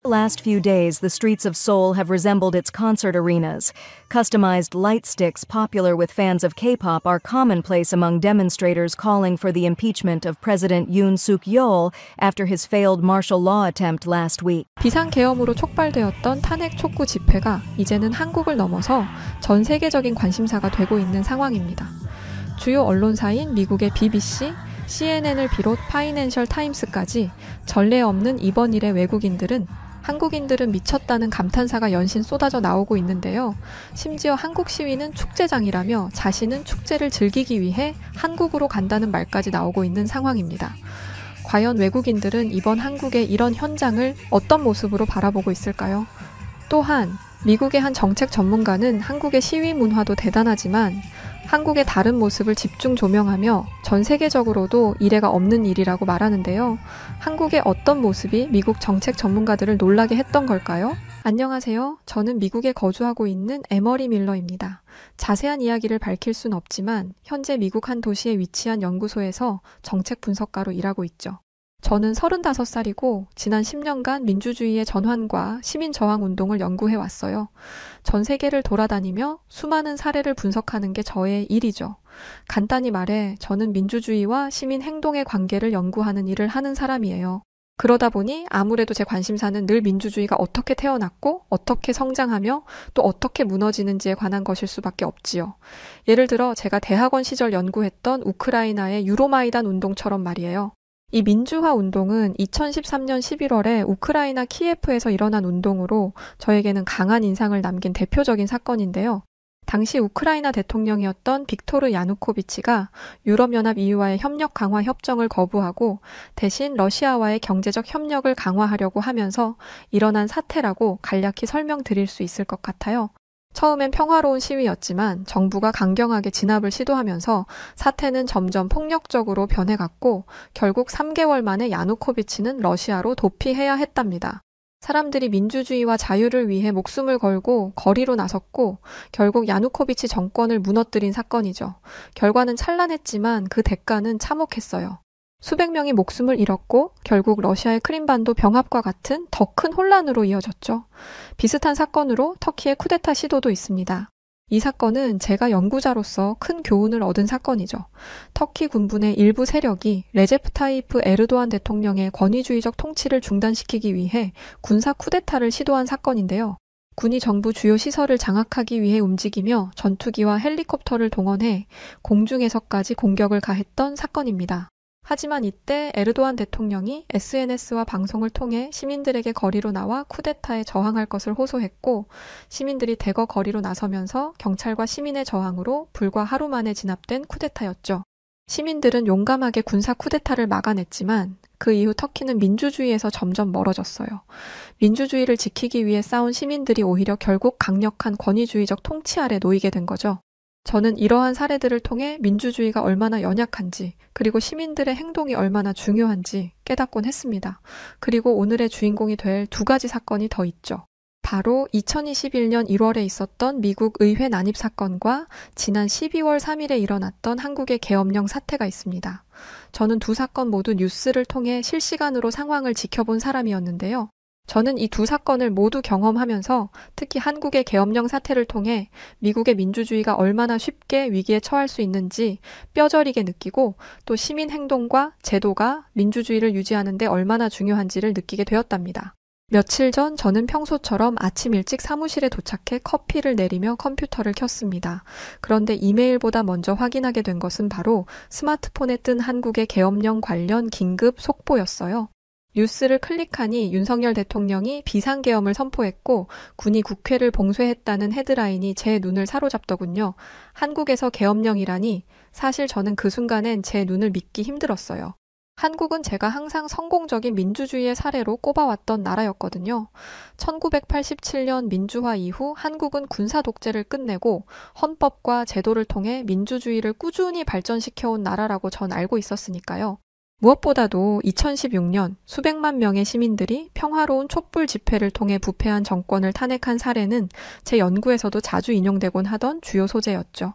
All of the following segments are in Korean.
The last few days, the streets of Seoul have resembled its concert arenas. Customized light sticks popular with fans of K-pop are commonplace among demonstrators calling for the impeachment of President Yoon Suk-yeol after his failed martial law attempt last week. 비상계엄으로 촉발되었던 탄핵 촉구 집회가 이제는 한국을 넘어서 전 세계적인 관심사가 되고 있는 상황입니다. 주요 언론사인 미국의 BBC, CNN을 비롯 파이낸셜 타임스까지 전례 없는 이번 일의 외국인들은 한국인들은 미쳤다는 감탄사가 연신 쏟아져 나오고 있는데요. 심지어 한국 시위는 축제장이라며 자신은 축제를 즐기기 위해 한국으로 간다는 말까지 나오고 있는 상황입니다. 과연 외국인들은 이번 한국의 이런 현장을 어떤 모습으로 바라보고 있을까요? 또한 미국의 한 정책 전문가는 한국의 시위 문화도 대단하지만 한국의 다른 모습을 집중 조명하며 전 세계적으로도 이례가 없는 일이라고 말하는데요. 한국의 어떤 모습이 미국 정책 전문가들을 놀라게 했던 걸까요? 안녕하세요. 저는 미국에 거주하고 있는 에머리 밀러입니다. 자세한 이야기를 밝힐 순 없지만 현재 미국 한 도시에 위치한 연구소에서 정책 분석가로 일하고 있죠. 저는 35살이고 지난 10년간 민주주의의 전환과 시민저항운동을 연구해왔어요. 전 세계를 돌아다니며 수많은 사례를 분석하는 게 저의 일이죠. 간단히 말해 저는 민주주의와 시민행동의 관계를 연구하는 일을 하는 사람이에요. 그러다 보니 아무래도 제 관심사는 늘 민주주의가 어떻게 태어났고 어떻게 성장하며 또 어떻게 무너지는지에 관한 것일 수밖에 없지요. 예를 들어 제가 대학원 시절 연구했던 우크라이나의 유로마이단 운동처럼 말이에요. 이 민주화 운동은 2013년 11월에 우크라이나 키예프에서 일어난 운동으로 저에게는 강한 인상을 남긴 대표적인 사건인데요. 당시 우크라이나 대통령이었던 빅토르 야누코비치가 유럽연합 EU와의 협력 강화 협정을 거부하고 대신 러시아와의 경제적 협력을 강화하려고 하면서 일어난 사태라고 간략히 설명드릴 수 있을 것 같아요. 처음엔 평화로운 시위였지만 정부가 강경하게 진압을 시도하면서 사태는 점점 폭력적으로 변해갔고 결국 3개월 만에 야누코비치는 러시아로 도피해야 했답니다. 사람들이 민주주의와 자유를 위해 목숨을 걸고 거리로 나섰고 결국 야누코비치 정권을 무너뜨린 사건이죠. 결과는 찬란했지만 그 대가는 참혹했어요. 수백 명이 목숨을 잃었고 결국 러시아의 크림반도 병합과 같은 더 큰 혼란으로 이어졌죠. 비슷한 사건으로 터키의 쿠데타 시도도 있습니다. 이 사건은 제가 연구자로서 큰 교훈을 얻은 사건이죠. 터키 군부의 일부 세력이 레제프 타이프 에르도안 대통령의 권위주의적 통치를 중단시키기 위해 군사 쿠데타를 시도한 사건인데요. 군이 정부 주요 시설을 장악하기 위해 움직이며 전투기와 헬리콥터를 동원해 공중에서까지 공격을 가했던 사건입니다. 하지만 이때 에르도안 대통령이 SNS와 방송을 통해 시민들에게 거리로 나와 쿠데타에 저항할 것을 호소했고 시민들이 대거 거리로 나서면서 경찰과 시민의 저항으로 불과 하루 만에 진압된 쿠데타였죠. 시민들은 용감하게 군사 쿠데타를 막아냈지만 그 이후 터키는 민주주의에서 점점 멀어졌어요. 민주주의를 지키기 위해 싸운 시민들이 오히려 결국 강력한 권위주의적 통치 아래 놓이게 된 거죠. 저는 이러한 사례들을 통해 민주주의가 얼마나 연약한지 그리고 시민들의 행동이 얼마나 중요한지 깨닫곤 했습니다. 그리고 오늘의 주인공이 될 두 가지 사건이 더 있죠. 바로 2021년 1월에 있었던 미국 의회 난입 사건과 지난 12월 3일에 일어났던 한국의 계엄령 사태가 있습니다. 저는 두 사건 모두 뉴스를 통해 실시간으로 상황을 지켜본 사람이었는데요. 저는 이 두 사건을 모두 경험하면서 특히 한국의 계엄령 사태를 통해 미국의 민주주의가 얼마나 쉽게 위기에 처할 수 있는지 뼈저리게 느끼고 또 시민 행동과 제도가 민주주의를 유지하는 데 얼마나 중요한지를 느끼게 되었답니다. 며칠 전 저는 평소처럼 아침 일찍 사무실에 도착해 커피를 내리며 컴퓨터를 켰습니다. 그런데 이메일보다 먼저 확인하게 된 것은 바로 스마트폰에 뜬 한국의 계엄령 관련 긴급 속보였어요. 뉴스를 클릭하니 윤석열 대통령이 비상계엄을 선포했고 군이 국회를 봉쇄했다는 헤드라인이 제 눈을 사로잡더군요. 한국에서 계엄령이라니 사실 저는 그 순간엔 제 눈을 믿기 힘들었어요. 한국은 제가 항상 성공적인 민주주의의 사례로 꼽아왔던 나라였거든요. 1987년 민주화 이후 한국은 군사 독재를 끝내고 헌법과 제도를 통해 민주주의를 꾸준히 발전시켜온 나라라고 전 알고 있었으니까요. 무엇보다도 2016년 수백만 명의 시민들이 평화로운 촛불 집회를 통해 부패한 정권을 탄핵한 사례는 제 연구에서도 자주 인용되곤 하던 주요 소재였죠.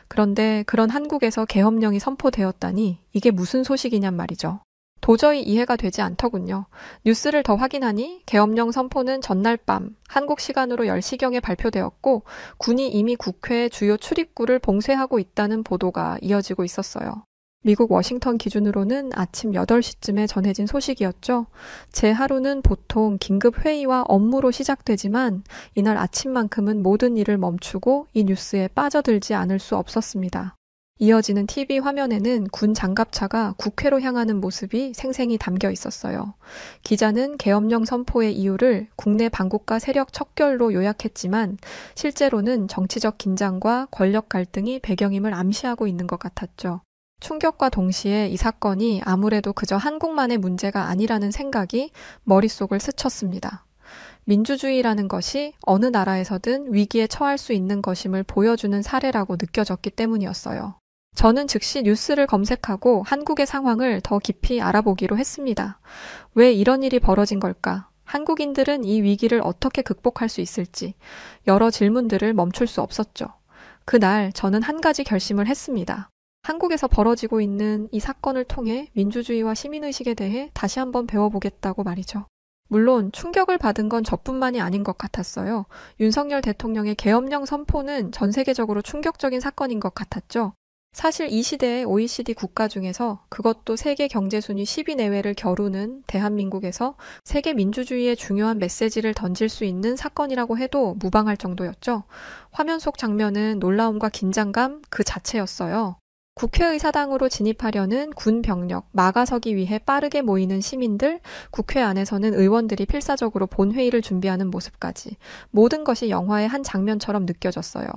그런데 그런 한국에서 계엄령이 선포되었다니 이게 무슨 소식이냔 말이죠. 도저히 이해가 되지 않더군요. 뉴스를 더 확인하니 계엄령 선포는 전날 밤 한국 시간으로 10시경에 발표되었고 군이 이미 국회 주요 출입구를 봉쇄하고 있다는 보도가 이어지고 있었어요. 미국 워싱턴 기준으로는 아침 8시쯤에 전해진 소식이었죠. 제 하루는 보통 긴급 회의와 업무로 시작되지만 이날 아침만큼은 모든 일을 멈추고 이 뉴스에 빠져들지 않을 수 없었습니다. 이어지는 TV 화면에는 군 장갑차가 국회로 향하는 모습이 생생히 담겨 있었어요. 기자는 계엄령 선포의 이유를 국내 반국가 세력 척결로 요약했지만 실제로는 정치적 긴장과 권력 갈등이 배경임을 암시하고 있는 것 같았죠. 충격과 동시에 이 사건이 아무래도 그저 한국만의 문제가 아니라는 생각이 머릿속을 스쳤습니다. 민주주의라는 것이 어느 나라에서든 위기에 처할 수 있는 것임을 보여주는 사례라고 느껴졌기 때문이었어요. 저는 즉시 뉴스를 검색하고 한국의 상황을 더 깊이 알아보기로 했습니다. 왜 이런 일이 벌어진 걸까? 한국인들은 이 위기를 어떻게 극복할 수 있을지 여러 질문들을 멈출 수 없었죠. 그날 저는 한 가지 결심을 했습니다. 한국에서 벌어지고 있는 이 사건을 통해 민주주의와 시민의식에 대해 다시 한번 배워보겠다고 말이죠. 물론 충격을 받은 건 저뿐만이 아닌 것 같았어요. 윤석열 대통령의 계엄령 선포는 전 세계적으로 충격적인 사건인 것 같았죠. 사실 이 시대의 OECD 국가 중에서 그것도 세계 경제순위 10위 내외를 겨루는 대한민국에서 세계 민주주의의 중요한 메시지를 던질 수 있는 사건이라고 해도 무방할 정도였죠. 화면 속 장면은 놀라움과 긴장감 그 자체였어요. 국회의사당으로 진입하려는 군 병력, 막아서기 위해 빠르게 모이는 시민들, 국회 안에서는 의원들이 필사적으로 본회의를 준비하는 모습까지 모든 것이 영화의 한 장면처럼 느껴졌어요.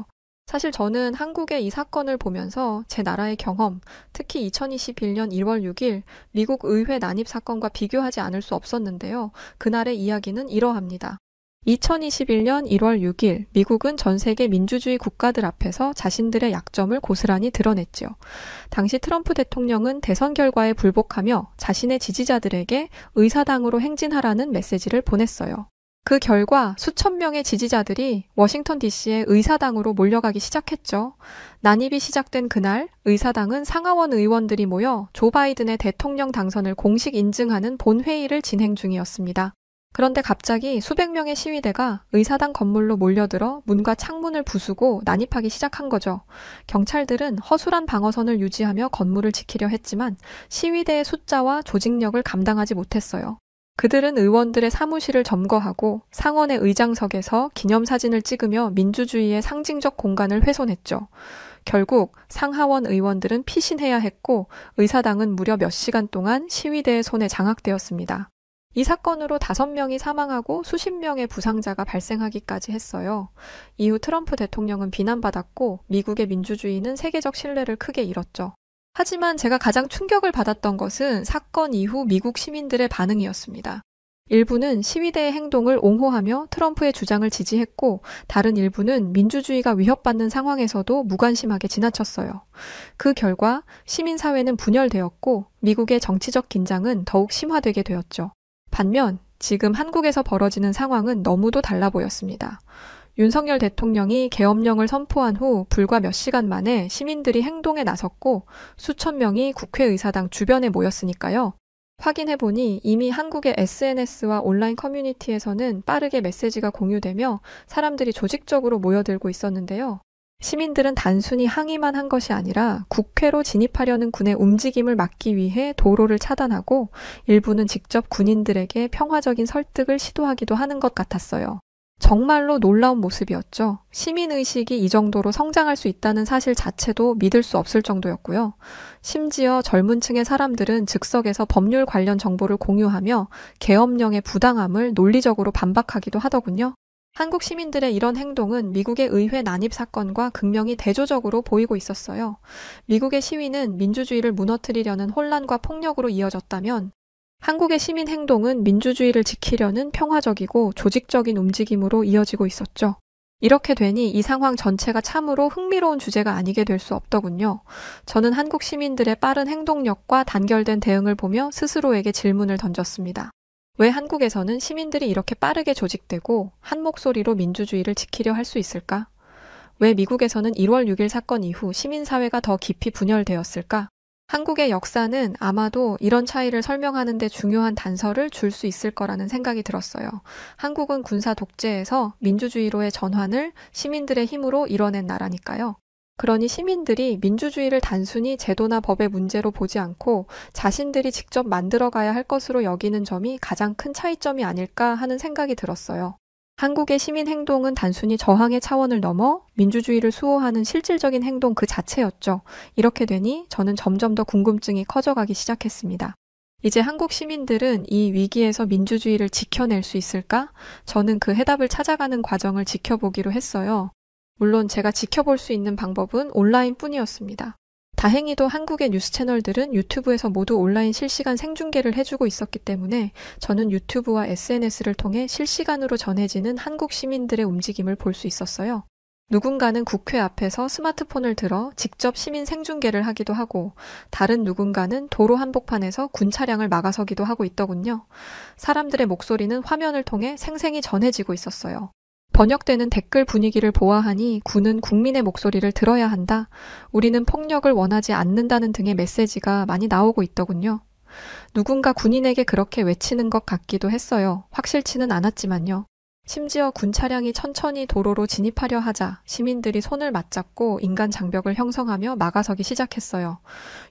사실 저는 한국의 이 사건을 보면서 제 나라의 경험, 특히 2021년 1월 6일 미국 의회 난입 사건과 비교하지 않을 수 없었는데요. 그날의 이야기는 이러합니다. 2021년 1월 6일 미국은 전 세계 민주주의 국가들 앞에서 자신들의 약점을 고스란히 드러냈죠. 당시 트럼프 대통령은 대선 결과에 불복하며 자신의 지지자들에게 의사당으로 행진하라는 메시지를 보냈어요. 그 결과 수천 명의 지지자들이 워싱턴 DC의 의사당으로 몰려가기 시작했죠. 난입이 시작된 그날 의사당은 상하원 의원들이 모여 조 바이든의 대통령 당선을 공식 인증하는 본회의를 진행 중이었습니다. 그런데 갑자기 수백 명의 시위대가 의사당 건물로 몰려들어 문과 창문을 부수고 난입하기 시작한 거죠. 경찰들은 허술한 방어선을 유지하며 건물을 지키려 했지만 시위대의 숫자와 조직력을 감당하지 못했어요. 그들은 의원들의 사무실을 점거하고 상원의 의장석에서 기념사진을 찍으며 민주주의의 상징적 공간을 훼손했죠. 결국 상하원 의원들은 피신해야 했고 의사당은 무려 몇 시간 동안 시위대의 손에 장악되었습니다. 이 사건으로 5명이 사망하고 수십 명의 부상자가 발생하기까지 했어요. 이후 트럼프 대통령은 비난받았고 미국의 민주주의는 세계적 신뢰를 크게 잃었죠. 하지만 제가 가장 충격을 받았던 것은 사건 이후 미국 시민들의 반응이었습니다. 일부는 시위대의 행동을 옹호하며 트럼프의 주장을 지지했고 다른 일부는 민주주의가 위협받는 상황에서도 무관심하게 지나쳤어요. 그 결과 시민사회는 분열되었고 미국의 정치적 긴장은 더욱 심화되게 되었죠. 반면 지금 한국에서 벌어지는 상황은 너무도 달라 보였습니다. 윤석열 대통령이 계엄령을 선포한 후 불과 몇 시간 만에 시민들이 행동에 나섰고 수천 명이 국회의사당 주변에 모였으니까요. 확인해보니 이미 한국의 SNS와 온라인 커뮤니티에서는 빠르게 메시지가 공유되며 사람들이 조직적으로 모여들고 있었는데요. 시민들은 단순히 항의만 한 것이 아니라 국회로 진입하려는 군의 움직임을 막기 위해 도로를 차단하고 일부는 직접 군인들에게 평화적인 설득을 시도하기도 하는 것 같았어요. 정말로 놀라운 모습이었죠. 시민의식이 이 정도로 성장할 수 있다는 사실 자체도 믿을 수 없을 정도였고요. 심지어 젊은 층의 사람들은 즉석에서 법률 관련 정보를 공유하며 계엄령의 부당함을 논리적으로 반박하기도 하더군요. 한국 시민들의 이런 행동은 미국의 의회 난입 사건과 극명히 대조적으로 보이고 있었어요. 미국의 시위는 민주주의를 무너뜨리려는 혼란과 폭력으로 이어졌다면 한국의 시민 행동은 민주주의를 지키려는 평화적이고 조직적인 움직임으로 이어지고 있었죠. 이렇게 되니 이 상황 전체가 참으로 흥미로운 주제가 아니게 될 수 없더군요. 저는 한국 시민들의 빠른 행동력과 단결된 대응을 보며 스스로에게 질문을 던졌습니다. 왜 한국에서는 시민들이 이렇게 빠르게 조직되고 한 목소리로 민주주의를 지키려 할 수 있을까? 왜 미국에서는 1월 6일 사건 이후 시민사회가 더 깊이 분열되었을까? 한국의 역사는 아마도 이런 차이를 설명하는 데 중요한 단서를 줄 수 있을 거라는 생각이 들었어요. 한국은 군사 독재에서 민주주의로의 전환을 시민들의 힘으로 이뤄낸 나라니까요. 그러니 시민들이 민주주의를 단순히 제도나 법의 문제로 보지 않고 자신들이 직접 만들어가야 할 것으로 여기는 점이 가장 큰 차이점이 아닐까 하는 생각이 들었어요. 한국의 시민 행동은 단순히 저항의 차원을 넘어 민주주의를 수호하는 실질적인 행동 그 자체였죠. 이렇게 되니 저는 점점 더 궁금증이 커져가기 시작했습니다. 이제 한국 시민들은 이 위기에서 민주주의를 지켜낼 수 있을까? 저는 그 해답을 찾아가는 과정을 지켜보기로 했어요. 물론 제가 지켜볼 수 있는 방법은 온라인뿐이었습니다. 다행히도 한국의 뉴스 채널들은 유튜브에서 모두 온라인 실시간 생중계를 해주고 있었기 때문에 저는 유튜브와 SNS를 통해 실시간으로 전해지는 한국 시민들의 움직임을 볼 수 있었어요. 누군가는 국회 앞에서 스마트폰을 들어 직접 시민 생중계를 하기도 하고 다른 누군가는 도로 한복판에서 군 차량을 막아서기도 하고 있더군요. 사람들의 목소리는 화면을 통해 생생히 전해지고 있었어요. 번역되는 댓글 분위기를 보아하니 군은 국민의 목소리를 들어야 한다. 우리는 폭력을 원하지 않는다는 등의 메시지가 많이 나오고 있더군요. 누군가 군인에게 그렇게 외치는 것 같기도 했어요. 확실치는 않았지만요. 심지어 군 차량이 천천히 도로로 진입하려 하자 시민들이 손을 맞잡고 인간 장벽을 형성하며 막아서기 시작했어요.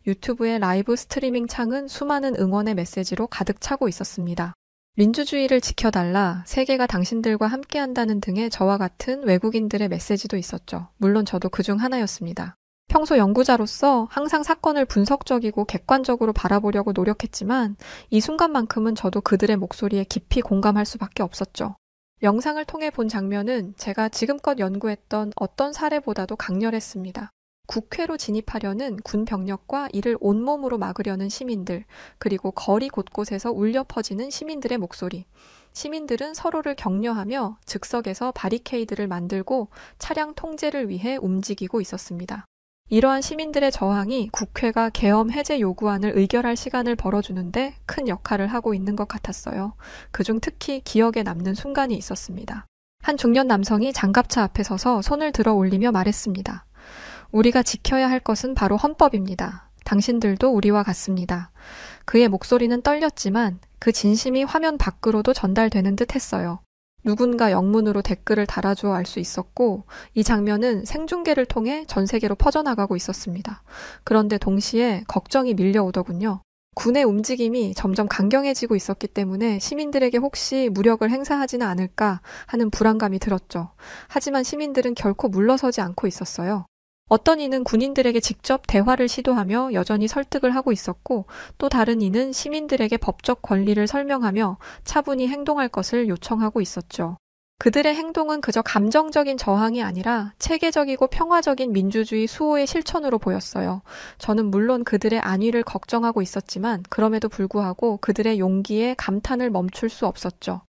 유튜브의 라이브 스트리밍 창은 수많은 응원의 메시지로 가득 차고 있었습니다. 민주주의를 지켜달라, 세계가 당신들과 함께한다는 등의 저와 같은 외국인들의 메시지도 있었죠. 물론 저도 그중 하나였습니다. 평소 연구자로서 항상 사건을 분석적이고 객관적으로 바라보려고 노력했지만 이 순간만큼은 저도 그들의 목소리에 깊이 공감할 수밖에 없었죠. 영상을 통해 본 장면은 제가 지금껏 연구했던 어떤 사례보다도 강렬했습니다. 국회로 진입하려는 군 병력과 이를 온몸으로 막으려는 시민들, 그리고 거리 곳곳에서 울려 퍼지는 시민들의 목소리. 시민들은 서로를 격려하며 즉석에서 바리케이드를 만들고 차량 통제를 위해 움직이고 있었습니다. 이러한 시민들의 저항이 국회가 계엄 해제 요구안을 의결할 시간을 벌어주는데 큰 역할을 하고 있는 것 같았어요. 그중 특히 기억에 남는 순간이 있었습니다. 한 중년 남성이 장갑차 앞에 서서 손을 들어 올리며 말했습니다. 우리가 지켜야 할 것은 바로 헌법입니다. 당신들도 우리와 같습니다. 그의 목소리는 떨렸지만 그 진심이 화면 밖으로도 전달되는 듯 했어요. 누군가 영문으로 댓글을 달아주어 알 수 있었고 이 장면은 생중계를 통해 전 세계로 퍼져나가고 있었습니다. 그런데 동시에 걱정이 밀려오더군요. 군의 움직임이 점점 강경해지고 있었기 때문에 시민들에게 혹시 무력을 행사하지는 않을까 하는 불안감이 들었죠. 하지만 시민들은 결코 물러서지 않고 있었어요. 어떤 이는 군인들에게 직접 대화를 시도하며 여전히 설득을 하고 있었고 또 다른 이는 시민들에게 법적 권리를 설명하며 차분히 행동할 것을 요청하고 있었죠. 그들의 행동은 그저 감정적인 저항이 아니라 체계적이고 평화적인 민주주의 수호의 실천으로 보였어요. 저는 물론 그들의 안위를 걱정하고 있었지만 그럼에도 불구하고 그들의 용기에 감탄을 멈출 수 없었죠.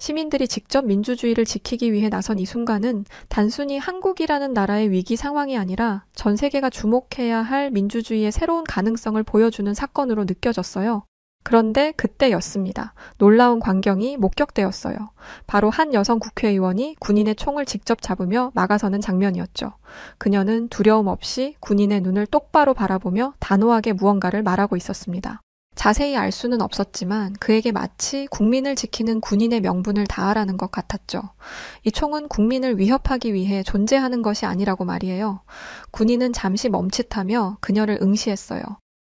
시민들이 직접 민주주의를 지키기 위해 나선 이 순간은 단순히 한국이라는 나라의 위기 상황이 아니라 전 세계가 주목해야 할 민주주의의 새로운 가능성을 보여주는 사건으로 느껴졌어요. 그런데 그때였습니다. 놀라운 광경이 목격되었어요. 바로 한 여성 국회의원이 군인의 총을 직접 잡으며 막아서는 장면이었죠. 그녀는 두려움 없이 군인의 눈을 똑바로 바라보며 단호하게 무언가를 말하고 있었습니다. 자세히 알 수는 없었지만 그에게 마치 국민을 지키는 군인의 명분을 다하라는 것 같았죠. 이 총은 국민을 위협하기 위해 존재하는 것이 아니라고 말이에요. 군인은 잠시 멈칫하며 그녀를 응시했어요.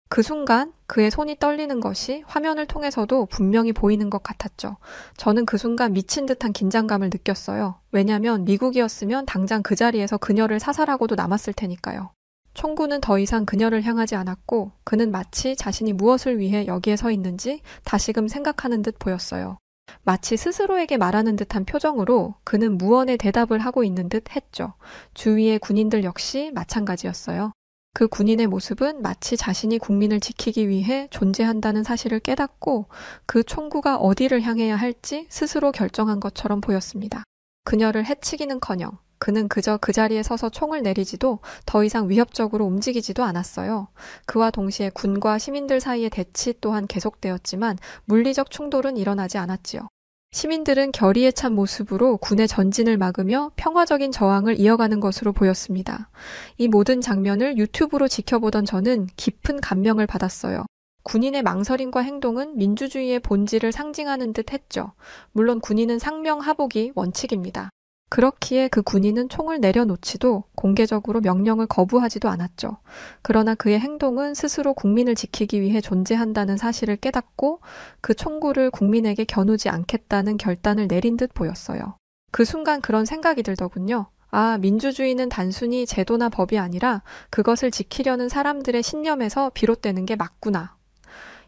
그 순간 그의 손이 떨리는 것이 화면을 통해서도 분명히 보이는 것 같았죠. 저는 그 순간 미친 듯한 긴장감을 느꼈어요. 왜냐하면 미국이었으면 당장 그 자리에서 그녀를 사살하고도 남았을 테니까요. 총구는 더 이상 그녀를 향하지 않았고 그는 마치 자신이 무엇을 위해 여기에 서 있는지 다시금 생각하는 듯 보였어요. 마치 스스로에게 말하는 듯한 표정으로 그는 무언의 대답을 하고 있는 듯 했죠. 주위의 군인들 역시 마찬가지였어요. 그 군인의 모습은 마치 자신이 국민을 지키기 위해 존재한다는 사실을 깨닫고 그 총구가 어디를 향해야 할지 스스로 결정한 것처럼 보였습니다. 그녀를 해치기는커녕 그는 그저 그 자리에 서서 총을 내리지도 더 이상 위협적으로 움직이지도 않았어요. 그와 동시에 군과 시민들 사이의 대치 또한 계속되었지만 물리적 충돌은 일어나지 않았지요. 시민들은 결의에 찬 모습으로 군의 전진을 막으며 평화적인 저항을 이어가는 것으로 보였습니다. 이 모든 장면을 유튜브로 지켜보던 저는 깊은 감명을 받았어요. 군인의 망설임과 행동은 민주주의의 본질을 상징하는 듯 했죠. 물론 군인은 상명하복이 원칙입니다. 그렇기에 그 군인은 총을 내려놓지도 공개적으로 명령을 거부하지도 않았죠. 그러나 그의 행동은 스스로 국민을 지키기 위해 존재한다는 사실을 깨닫고 그 총구를 국민에게 겨누지 않겠다는 결단을 내린 듯 보였어요. 그 순간 그런 생각이 들더군요. 아, 민주주의는 단순히 제도나 법이 아니라 그것을 지키려는 사람들의 신념에서 비롯되는 게 맞구나.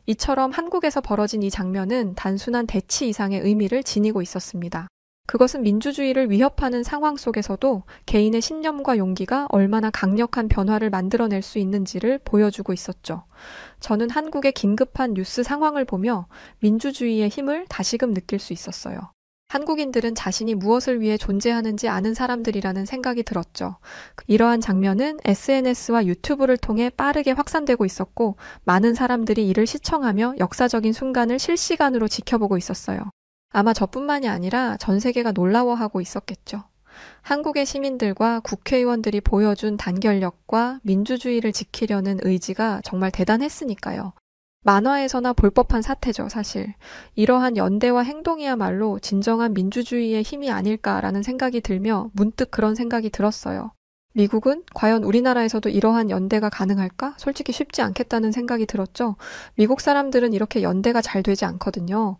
이처럼 한국에서 벌어진 이 장면은 단순한 대치 이상의 의미를 지니고 있었습니다. 그것은 민주주의를 위협하는 상황 속에서도 개인의 신념과 용기가 얼마나 강력한 변화를 만들어낼 수 있는지를 보여주고 있었죠. 저는 한국의 긴급한 뉴스 상황을 보며 민주주의의 힘을 다시금 느낄 수 있었어요. 한국인들은 자신이 무엇을 위해 존재하는지 아는 사람들이라는 생각이 들었죠. 이러한 장면은 SNS와 유튜브를 통해 빠르게 확산되고 있었고 많은 사람들이 이를 시청하며 역사적인 순간을 실시간으로 지켜보고 있었어요. 아마 저뿐만이 아니라 전 세계가 놀라워하고 있었겠죠. 한국의 시민들과 국회의원들이 보여준 단결력과 민주주의를 지키려는 의지가 정말 대단했으니까요. 만화에서나 볼 법한 사태죠, 사실. 이러한 연대와 행동이야말로 진정한 민주주의의 힘이 아닐까라는 생각이 들며 문득 그런 생각이 들었어요. 미국은 과연 우리나라에서도 이러한 연대가 가능할까? 솔직히 쉽지 않겠다는 생각이 들었죠. 미국 사람들은 이렇게 연대가 잘 되지 않거든요.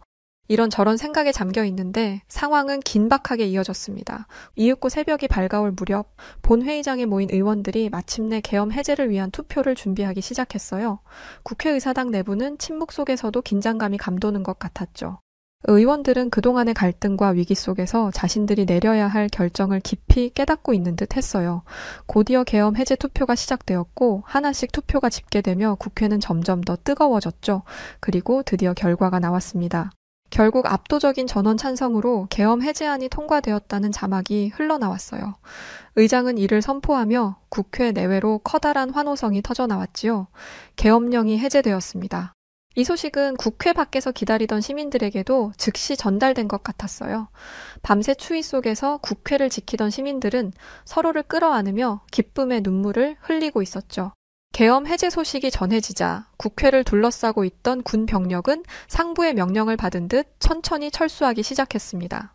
이런저런 생각에 잠겨 있는데 상황은 긴박하게 이어졌습니다. 이윽고 새벽이 밝아올 무렵 본회의장에 모인 의원들이 마침내 계엄 해제를 위한 투표를 준비하기 시작했어요. 국회의사당 내부는 침묵 속에서도 긴장감이 감도는 것 같았죠. 의원들은 그동안의 갈등과 위기 속에서 자신들이 내려야 할 결정을 깊이 깨닫고 있는 듯 했어요. 곧이어 계엄 해제 투표가 시작되었고 하나씩 투표가 집계되며 국회는 점점 더 뜨거워졌죠. 그리고 드디어 결과가 나왔습니다. 결국 압도적인 전원 찬성으로 계엄 해제안이 통과되었다는 자막이 흘러나왔어요. 의장은 이를 선포하며 국회 내외로 커다란 환호성이 터져나왔지요. 계엄령이 해제되었습니다. 이 소식은 국회 밖에서 기다리던 시민들에게도 즉시 전달된 것 같았어요. 밤새 추위 속에서 국회를 지키던 시민들은 서로를 끌어안으며 기쁨의 눈물을 흘리고 있었죠. 계엄 해제 소식이 전해지자 국회를 둘러싸고 있던 군 병력은 상부의 명령을 받은 듯 천천히 철수하기 시작했습니다.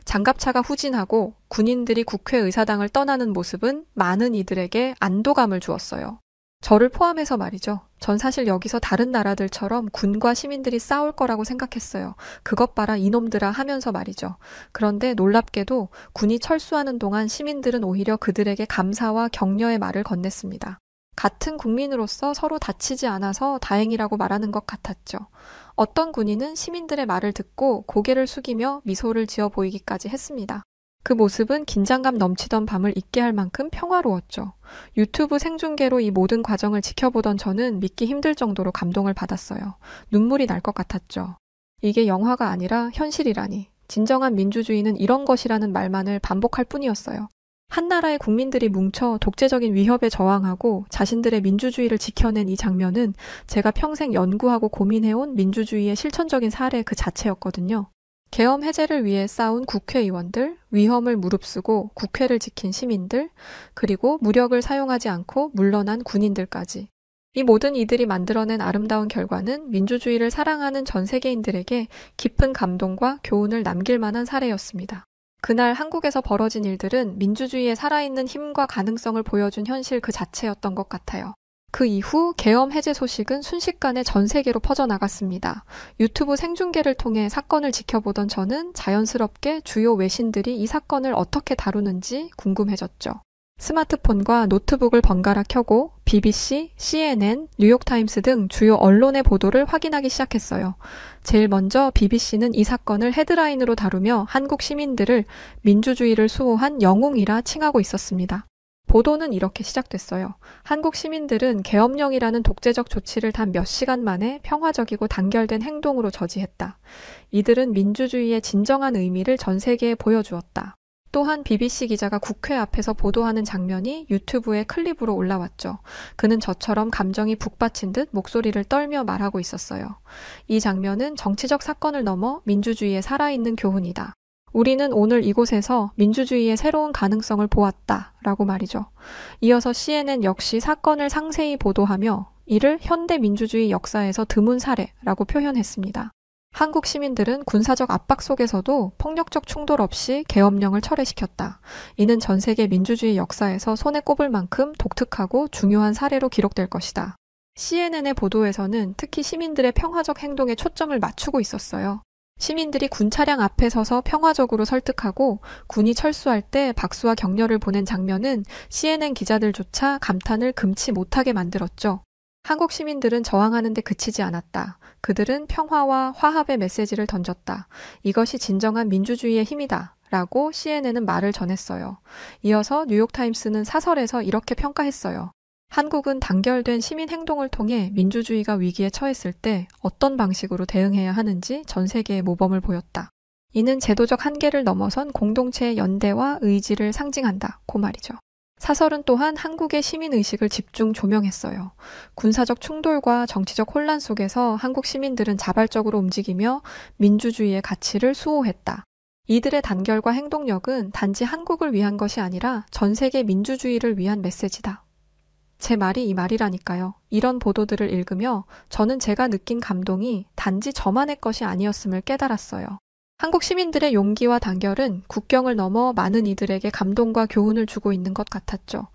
장갑차가 후진하고 군인들이 국회의사당을 떠나는 모습은 많은 이들에게 안도감을 주었어요. 저를 포함해서 말이죠. 전 사실 여기서 다른 나라들처럼 군과 시민들이 싸울 거라고 생각했어요. 그것 봐라 이놈들아 하면서 말이죠. 그런데 놀랍게도 군이 철수하는 동안 시민들은 오히려 그들에게 감사와 격려의 말을 건넸습니다. 같은 국민으로서 서로 다치지 않아서 다행이라고 말하는 것 같았죠. 어떤 군인은 시민들의 말을 듣고 고개를 숙이며 미소를 지어 보이기까지 했습니다. 그 모습은 긴장감 넘치던 밤을 잊게 할 만큼 평화로웠죠. 유튜브 생중계로 이 모든 과정을 지켜보던 저는 믿기 힘들 정도로 감동을 받았어요. 눈물이 날 것 같았죠. 이게 영화가 아니라 현실이라니. 진정한 민주주의는 이런 것이라는 말만을 반복할 뿐이었어요. 한 나라의 국민들이 뭉쳐 독재적인 위협에 저항하고 자신들의 민주주의를 지켜낸 이 장면은 제가 평생 연구하고 고민해온 민주주의의 실천적인 사례 그 자체였거든요. 계엄 해제를 위해 싸운 국회의원들, 위험을 무릅쓰고 국회를 지킨 시민들, 그리고 무력을 사용하지 않고 물러난 군인들까지. 이 모든 이들이 만들어낸 아름다운 결과는 민주주의를 사랑하는 전 세계인들에게 깊은 감동과 교훈을 남길 만한 사례였습니다. 그날 한국에서 벌어진 일들은 민주주의의 살아있는 힘과 가능성을 보여준 현실 그 자체였던 것 같아요. 그 이후 계엄 해제 소식은 순식간에 전 세계로 퍼져나갔습니다. 유튜브 생중계를 통해 사건을 지켜보던 저는 자연스럽게 주요 외신들이 이 사건을 어떻게 다루는지 궁금해졌죠. 스마트폰과 노트북을 번갈아 켜고 BBC, CNN, 뉴욕타임스 등 주요 언론의 보도를 확인하기 시작했어요. 제일 먼저 BBC는 이 사건을 헤드라인으로 다루며 한국 시민들을 민주주의를 수호한 영웅이라 칭하고 있었습니다. 보도는 이렇게 시작됐어요. 한국 시민들은 계엄령이라는 독재적 조치를 단 몇 시간 만에 평화적이고 단결된 행동으로 저지했다. 이들은 민주주의의 진정한 의미를 전 세계에 보여주었다. 또한 BBC 기자가 국회 앞에서 보도하는 장면이 유튜브에 클립으로 올라왔죠. 그는 저처럼 감정이 북받친 듯 목소리를 떨며 말하고 있었어요. 이 장면은 정치적 사건을 넘어 민주주의의 살아있는 교훈이다. 우리는 오늘 이곳에서 민주주의의 새로운 가능성을 보았다. 라고 말이죠. 이어서 CNN 역시 사건을 상세히 보도하며 이를 현대 민주주의 역사에서 드문 사례라고 표현했습니다. 한국 시민들은 군사적 압박 속에서도 폭력적 충돌 없이 계엄령을 철회시켰다. 이는 전 세계 민주주의 역사에서 손에 꼽을 만큼 독특하고 중요한 사례로 기록될 것이다. CNN의 보도에서는 특히 시민들의 평화적 행동에 초점을 맞추고 있었어요. 시민들이 군 차량 앞에 서서 평화적으로 설득하고 군이 철수할 때 박수와 격려를 보낸 장면은 CNN 기자들조차 감탄을 금치 못하게 만들었죠. 한국 시민들은 저항하는 데 그치지 않았다. 그들은 평화와 화합의 메시지를 던졌다. 이것이 진정한 민주주의의 힘이다. 라고 CNN은 말을 전했어요. 이어서 뉴욕타임스는 사설에서 이렇게 평가했어요. 한국은 단결된 시민 행동을 통해 민주주의가 위기에 처했을 때 어떤 방식으로 대응해야 하는지 전 세계에 모범을 보였다. 이는 제도적 한계를 넘어선 공동체의 연대와 의지를 상징한다고 말이죠. 사설은 또한 한국의 시민의식을 집중 조명했어요. 군사적 충돌과 정치적 혼란 속에서 한국 시민들은 자발적으로 움직이며 민주주의의 가치를 수호했다. 이들의 단결과 행동력은 단지 한국을 위한 것이 아니라 전 세계 민주주의를 위한 메시지다. 제 말이 이 말이라니까요. 이런 보도들을 읽으며 저는 제가 느낀 감동이 단지 저만의 것이 아니었음을 깨달았어요. 한국 시민들의 용기와 단결은 국경을 넘어 많은 이들에게 감동과 교훈을 주고 있는 것 같았죠.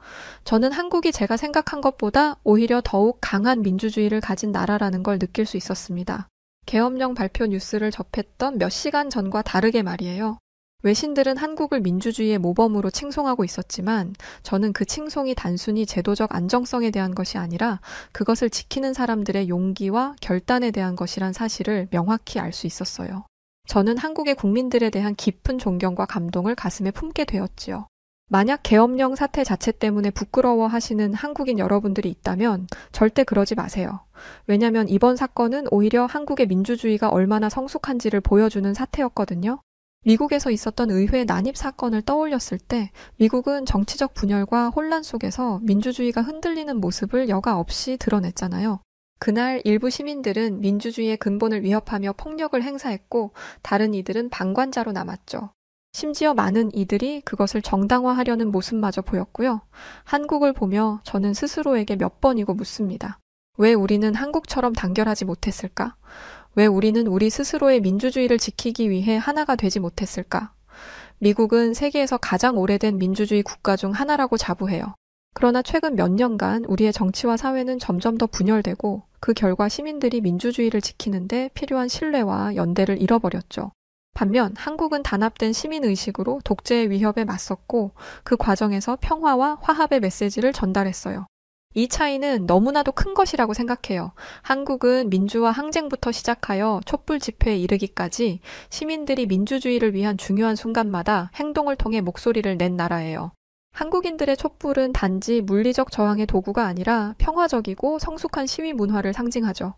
저는 한국이 제가 생각한 것보다 오히려 더욱 강한 민주주의를 가진 나라라는 걸 느낄 수 있었습니다. 계엄령 발표 뉴스를 접했던 몇 시간 전과 다르게 말이에요. 외신들은 한국을 민주주의의 모범으로 칭송하고 있었지만 저는 그 칭송이 단순히 제도적 안정성에 대한 것이 아니라 그것을 지키는 사람들의 용기와 결단에 대한 것이란 사실을 명확히 알 수 있었어요. 저는 한국의 국민들에 대한 깊은 존경과 감동을 가슴에 품게 되었지요. 만약 계엄령 사태 자체 때문에 부끄러워하시는 한국인 여러분들이 있다면 절대 그러지 마세요. 왜냐하면 이번 사건은 오히려 한국의 민주주의가 얼마나 성숙한지를 보여주는 사태였거든요. 미국에서 있었던 의회 난입 사건을 떠올렸을 때 미국은 정치적 분열과 혼란 속에서 민주주의가 흔들리는 모습을 여과 없이 드러냈잖아요. 그날 일부 시민들은 민주주의의 근본을 위협하며 폭력을 행사했고 다른 이들은 방관자로 남았죠. 심지어 많은 이들이 그것을 정당화하려는 모습마저 보였고요. 한국을 보며 저는 스스로에게 몇 번이고 묻습니다. 왜 우리는 한국처럼 단결하지 못했을까? 왜 우리는 우리 스스로의 민주주의를 지키기 위해 하나가 되지 못했을까? 미국은 세계에서 가장 오래된 민주주의 국가 중 하나라고 자부해요. 그러나 최근 몇 년간 우리의 정치와 사회는 점점 더 분열되고 그 결과 시민들이 민주주의를 지키는데 필요한 신뢰와 연대를 잃어버렸죠. 반면 한국은 단합된 시민의식으로 독재의 위협에 맞섰고 그 과정에서 평화와 화합의 메시지를 전달했어요. 이 차이는 너무나도 큰 것이라고 생각해요. 한국은 민주화 항쟁부터 시작하여 촛불 집회에 이르기까지 시민들이 민주주의를 위한 중요한 순간마다 행동을 통해 목소리를 낸 나라예요. 한국인들의 촛불은 단지 물리적 저항의 도구가 아니라 평화적이고 성숙한 시위 문화를 상징하죠.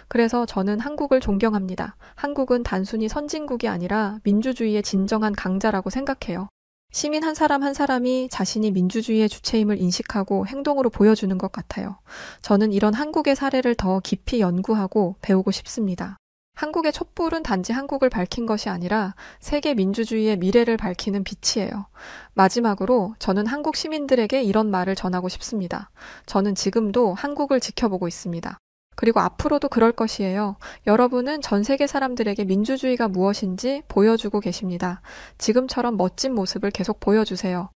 그래서 저는 한국을 존경합니다. 한국은 단순히 선진국이 아니라 민주주의의 진정한 강자라고 생각해요. 시민 한 사람 한 사람이 자신이 민주주의의 주체임을 인식하고 행동으로 보여주는 것 같아요. 저는 이런 한국의 사례를 더 깊이 연구하고 배우고 싶습니다. 한국의 촛불은 단지 한국을 밝힌 것이 아니라 세계 민주주의의 미래를 밝히는 빛이에요. 마지막으로 저는 한국 시민들에게 이런 말을 전하고 싶습니다. 저는 지금도 한국을 지켜보고 있습니다. 그리고 앞으로도 그럴 것이에요. 여러분은 전 세계 사람들에게 민주주의가 무엇인지 보여주고 계십니다. 지금처럼 멋진 모습을 계속 보여주세요.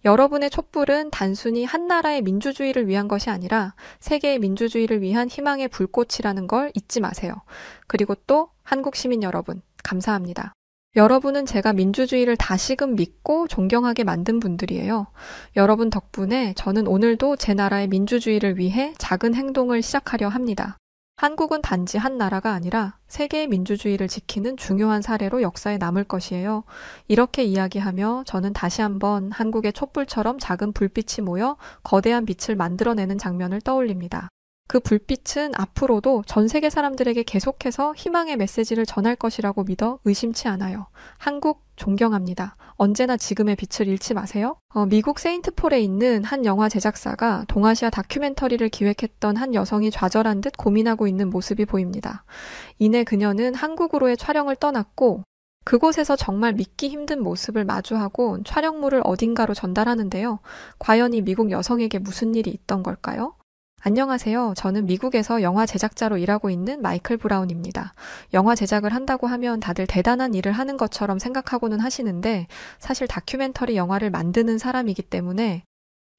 여러분의 촛불은 단순히 한 나라의 민주주의를 위한 것이 아니라 세계의 민주주의를 위한 희망의 불꽃이라는 걸 잊지 마세요. 그리고 또 한국 시민 여러분, 감사합니다. 여러분은 제가 민주주의를 다시금 믿고 존경하게 만든 분들이에요. 여러분 덕분에 저는 오늘도 제 나라의 민주주의를 위해 작은 행동을 시작하려 합니다. 한국은 단지 한 나라가 아니라 세계의 민주주의를 지키는 중요한 사례로 역사에 남을 것이에요. 이렇게 이야기하며 저는 다시 한번 한국의 촛불처럼 작은 불빛이 모여 거대한 빛을 만들어내는 장면을 떠올립니다. 그 불빛은 앞으로도 전 세계 사람들에게 계속해서 희망의 메시지를 전할 것이라고 믿어 의심치 않아요. 한국 존경합니다. 언제나 지금의 빛을 잃지 마세요. 미국 세인트폴에 있는 한 영화 제작사가 동아시아 다큐멘터리를 기획했던 한 여성이 좌절한 듯 고민하고 있는 모습이 보입니다. 이내 그녀는 한국으로의 촬영을 떠났고 그곳에서 정말 믿기 힘든 모습을 마주하고 촬영물을 어딘가로 전달하는데요. 과연 이 미국 여성에게 무슨 일이 있던 걸까요? 안녕하세요. 저는 미국에서 영화 제작자로 일하고 있는 마이클 브라운입니다. 영화 제작을 한다고 하면 다들 대단한 일을 하는 것처럼 생각하고는 하시는데 사실 다큐멘터리 영화를 만드는 사람이기 때문에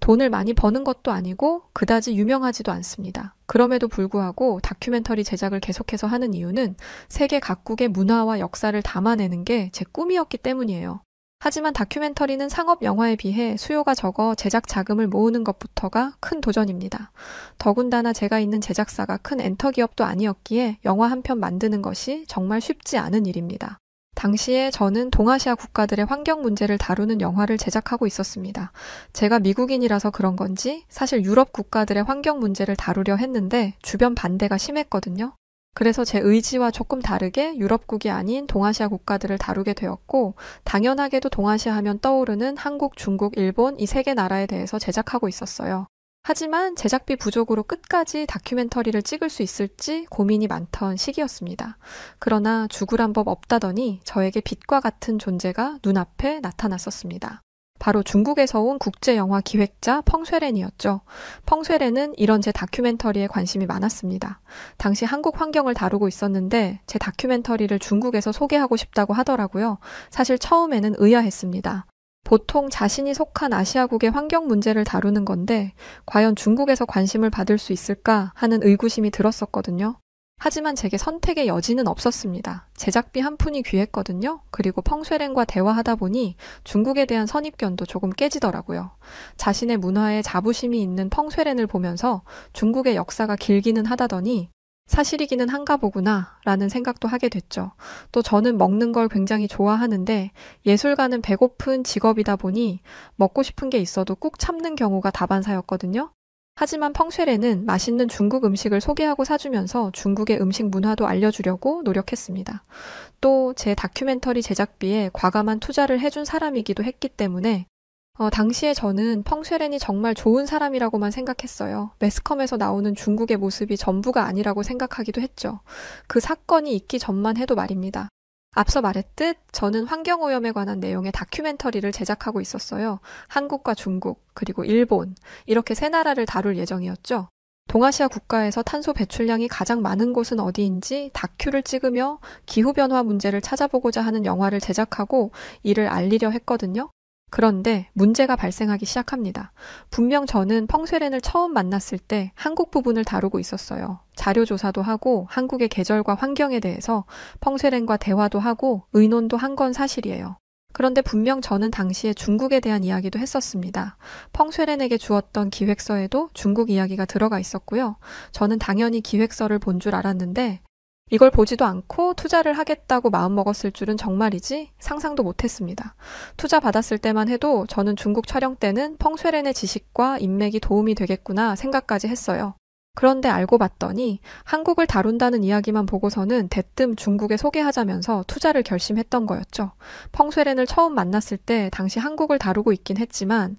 돈을 많이 버는 것도 아니고 그다지 유명하지도 않습니다. 그럼에도 불구하고 다큐멘터리 제작을 계속해서 하는 이유는 세계 각국의 문화와 역사를 담아내는 게 제 꿈이었기 때문이에요. 하지만 다큐멘터리는 상업 영화에 비해 수요가 적어 제작 자금을 모으는 것부터가 큰 도전입니다. 더군다나 제가 있는 제작사가 큰 엔터 기업도 아니었기에 영화 한 편 만드는 것이 정말 쉽지 않은 일입니다. 당시에 저는 동아시아 국가들의 환경 문제를 다루는 영화를 제작하고 있었습니다. 제가 미국인이라서 그런 건지 사실 유럽 국가들의 환경 문제를 다루려 했는데 주변 반대가 심했거든요. 그래서 제 의지와 조금 다르게 유럽국이 아닌 동아시아 국가들을 다루게 되었고 당연하게도 동아시아 하면 떠오르는 한국, 중국, 일본 이 세 개 나라에 대해서 제작하고 있었어요. 하지만 제작비 부족으로 끝까지 다큐멘터리를 찍을 수 있을지 고민이 많던 시기였습니다. 그러나 죽으란 법 없다더니 저에게 빛과 같은 존재가 눈앞에 나타났었습니다. 바로 중국에서 온 국제영화 기획자 펑쇠렌이었죠. 펑쇠렌은 이런 제 다큐멘터리에 관심이 많았습니다. 당시 한국 환경을 다루고 있었는데 제 다큐멘터리를 중국에서 소개하고 싶다고 하더라고요. 사실 처음에는 의아했습니다. 보통 자신이 속한 아시아국의 환경 문제를 다루는 건데 과연 중국에서 관심을 받을 수 있을까 하는 의구심이 들었었거든요. 하지만 제게 선택의 여지는 없었습니다. 제작비 한 푼이 귀했거든요. 그리고 펑쇠렌과 대화하다 보니 중국에 대한 선입견도 조금 깨지더라고요. 자신의 문화에 자부심이 있는 펑쇠렌을 보면서 중국의 역사가 길기는 하다더니 사실이기는 한가 보구나 라는 생각도 하게 됐죠. 또 저는 먹는 걸 굉장히 좋아하는데 예술가는 배고픈 직업이다 보니 먹고 싶은 게 있어도 꾹 참는 경우가 다반사였거든요. 하지만 펑쇠렌은 맛있는 중국 음식을 소개하고 사주면서 중국의 음식 문화도 알려주려고 노력했습니다. 또 제 다큐멘터리 제작비에 과감한 투자를 해준 사람이기도 했기 때문에 당시에 저는 펑쇠렌이 정말 좋은 사람이라고만 생각했어요. 매스컴에서 나오는 중국의 모습이 전부가 아니라고 생각하기도 했죠. 그 사건이 있기 전만 해도 말입니다. 앞서 말했듯 저는 환경오염에 관한 내용의 다큐멘터리를 제작하고 있었어요. 한국과 중국, 그리고 일본 이렇게 세 나라를 다룰 예정이었죠. 동아시아 국가에서 탄소 배출량이 가장 많은 곳은 어디인지 다큐를 찍으며 기후변화 문제를 찾아보고자 하는 영화를 제작하고 이를 알리려 했거든요. 그런데 문제가 발생하기 시작합니다. 분명 저는 펑쇠렌을 처음 만났을 때 한국 부분을 다루고 있었어요. 자료 조사도 하고 한국의 계절과 환경에 대해서 펑쇠렌과 대화도 하고 의논도 한 건 사실이에요. 그런데 분명 저는 당시에 중국에 대한 이야기도 했었습니다. 펑쇠렌에게 주었던 기획서에도 중국 이야기가 들어가 있었고요. 저는 당연히 기획서를 본 줄 알았는데 이걸 보지도 않고 투자를 하겠다고 마음먹었을 줄은 정말이지 상상도 못했습니다. 투자 받았을 때만 해도 저는 중국 촬영 때는 펑쇠렌의 지식과 인맥이 도움이 되겠구나 생각까지 했어요. 그런데 알고 봤더니 한국을 다룬다는 이야기만 보고서는 대뜸 중국에 소개하자면서 투자를 결심했던 거였죠. 펑쇠렌을 처음 만났을 때 당시 한국을 다루고 있긴 했지만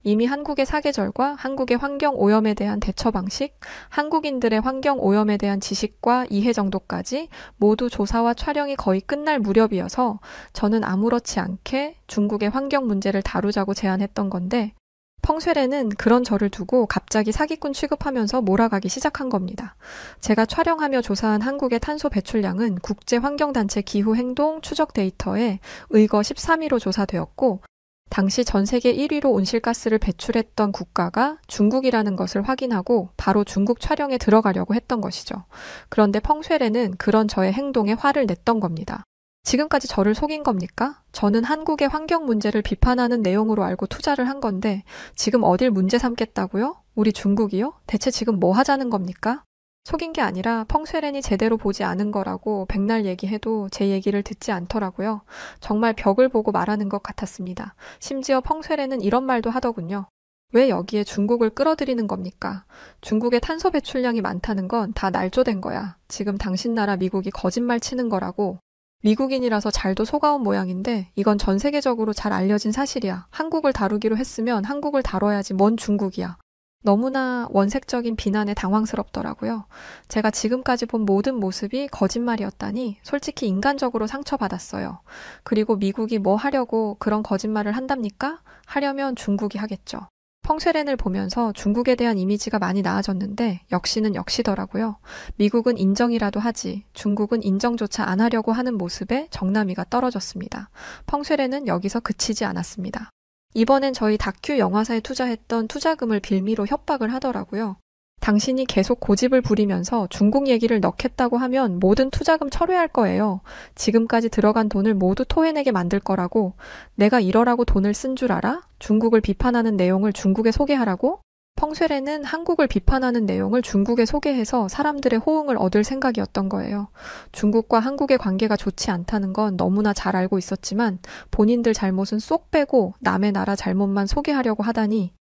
이미 한국의 사계절과 한국의 환경 오염에 대한 대처 방식, 한국인들의 환경 오염에 대한 지식과 이해 정도까지 모두 조사와 촬영이 거의 끝날 무렵이어서 저는 아무렇지 않게 중국의 환경 문제를 다루자고 제안했던 건데 펑쇠렌은 그런 저를 두고 갑자기 사기꾼 취급하면서 몰아가기 시작한 겁니다. 제가 촬영하며 조사한 한국의 탄소 배출량은 국제환경단체 기후행동 추적 데이터에 의거 13위로 조사되었고 당시 전 세계 1위로 온실가스를 배출했던 국가가 중국이라는 것을 확인하고 바로 중국 촬영에 들어가려고 했던 것이죠. 그런데 펑쇠렌은 그런 저의 행동에 화를 냈던 겁니다. 지금까지 저를 속인 겁니까? 저는 한국의 환경 문제를 비판하는 내용으로 알고 투자를 한 건데 지금 어딜 문제 삼겠다고요? 우리 중국이요? 대체 지금 뭐 하자는 겁니까? 속인 게 아니라 펑쇠렌이 제대로 보지 않은 거라고 백날 얘기해도 제 얘기를 듣지 않더라고요. 정말 벽을 보고 말하는 것 같았습니다. 심지어 펑쇠렌은 이런 말도 하더군요. 왜 여기에 중국을 끌어들이는 겁니까? 중국의 탄소 배출량이 많다는 건 다 날조된 거야. 지금 당신 나라 미국이 거짓말 치는 거라고. 미국인이라서 잘도 속아온 모양인데 이건 전 세계적으로 잘 알려진 사실이야. 한국을 다루기로 했으면 한국을 다뤄야지 뭔 중국이야. 너무나 원색적인 비난에 당황스럽더라고요. 제가 지금까지 본 모든 모습이 거짓말이었다니 솔직히 인간적으로 상처받았어요. 그리고 미국이 뭐 하려고 그런 거짓말을 한답니까? 하려면 중국이 하겠죠. 펑쉐렌을 보면서 중국에 대한 이미지가 많이 나아졌는데 역시는 역시더라고요. 미국은 인정이라도 하지 중국은 인정조차 안 하려고 하는 모습에 정남이가 떨어졌습니다. 펑쉐렌은 여기서 그치지 않았습니다. 이번엔 저희 다큐 영화사에 투자했던 투자금을 빌미로 협박을 하더라고요. 당신이 계속 고집을 부리면서 중국 얘기를 넣겠다고 하면 모든 투자금 철회할 거예요. 지금까지 들어간 돈을 모두 토해내게 만들 거라고. 내가 이러라고 돈을 쓴 줄 알아? 중국을 비판하는 내용을 중국에 소개하라고? 펑쉐렌은 한국을 비판하는 내용을 중국에 소개해서 사람들의 호응을 얻을 생각이었던 거예요. 중국과 한국의 관계가 좋지 않다는 건 너무나 잘 알고 있었지만 본인들 잘못은 쏙 빼고 남의 나라 잘못만 소개하려고 하다니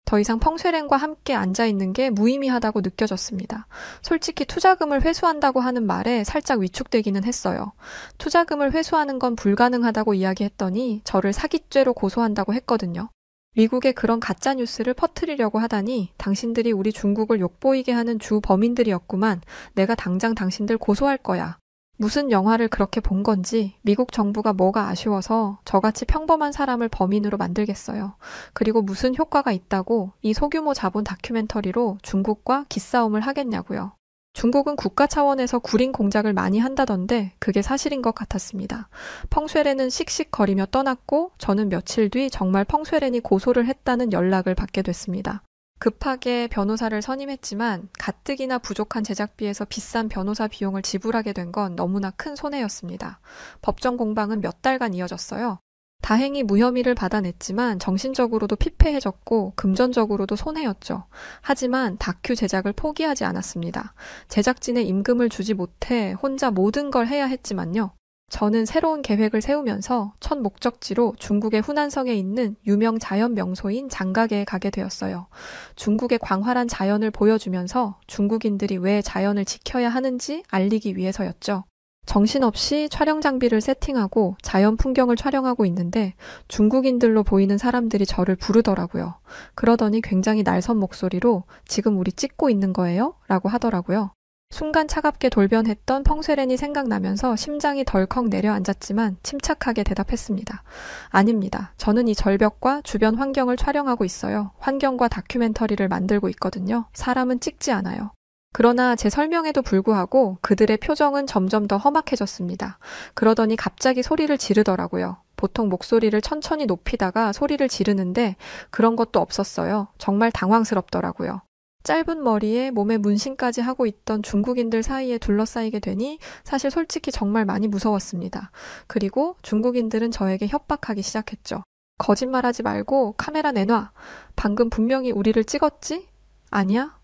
더 이상 펑쉐렌과 함께 앉아있는 게 무의미하다고 느껴졌습니다. 솔직히 투자금을 회수한다고 하는 말에 살짝 위축되기는 했어요. 투자금을 회수하는 건 불가능하다고 이야기했더니 저를 사기죄로 고소한다고 했거든요. 미국에 그런 가짜뉴스를 퍼뜨리려고 하다니 당신들이 우리 중국을 욕보이게 하는 주 범인들이었구만. 내가 당장 당신들 고소할 거야. 무슨 영화를 그렇게 본 건지 미국 정부가 뭐가 아쉬워서 저같이 평범한 사람을 범인으로 만들겠어요. 그리고 무슨 효과가 있다고 이 소규모 자본 다큐멘터리로 중국과 기싸움을 하겠냐고요. 중국은 국가 차원에서 구린 공작을 많이 한다던데 그게 사실인 것 같았습니다. 펑쉐렌은 씩씩거리며 떠났고 저는 며칠 뒤 정말 펑쉐렌이 고소를 했다는 연락을 받게 됐습니다. 급하게 변호사를 선임했지만 가뜩이나 부족한 제작비에서 비싼 변호사 비용을 지불하게 된 건 너무나 큰 손해였습니다. 법정 공방은 몇 달간 이어졌어요. 다행히 무혐의를 받아냈지만 정신적으로도 피폐해졌고 금전적으로도 손해였죠. 하지만 다큐 제작을 포기하지 않았습니다. 제작진의 임금을 주지 못해 혼자 모든 걸 해야 했지만요. 저는 새로운 계획을 세우면서 첫 목적지로 중국의 후난성에 있는 유명 자연 명소인 장가게에 가게 되었어요. 중국의 광활한 자연을 보여주면서 중국인들이 왜 자연을 지켜야 하는지 알리기 위해서였죠. 정신없이 촬영 장비를 세팅하고 자연 풍경을 촬영하고 있는데 중국인들로 보이는 사람들이 저를 부르더라고요. 그러더니 굉장히 날선 목소리로 지금 우리 찍고 있는 거예요? 라고 하더라고요. 순간 차갑게 돌변했던 펑쉐렌이 생각나면서 심장이 덜컥 내려앉았지만 침착하게 대답했습니다. 아닙니다. 저는 이 절벽과 주변 환경을 촬영하고 있어요. 환경과 다큐멘터리를 만들고 있거든요. 사람은 찍지 않아요. 그러나 제 설명에도 불구하고 그들의 표정은 점점 더 험악해졌습니다. 그러더니 갑자기 소리를 지르더라고요. 보통 목소리를 천천히 높이다가 소리를 지르는데 그런 것도 없었어요. 정말 당황스럽더라고요. 짧은 머리에 몸에 문신까지 하고 있던 중국인들 사이에 둘러싸이게 되니 사실 솔직히 정말 많이 무서웠습니다. 그리고 중국인들은 저에게 협박하기 시작했죠. 거짓말하지 말고 카메라 내놔. 방금 분명히 우리를 찍었지? 아니야?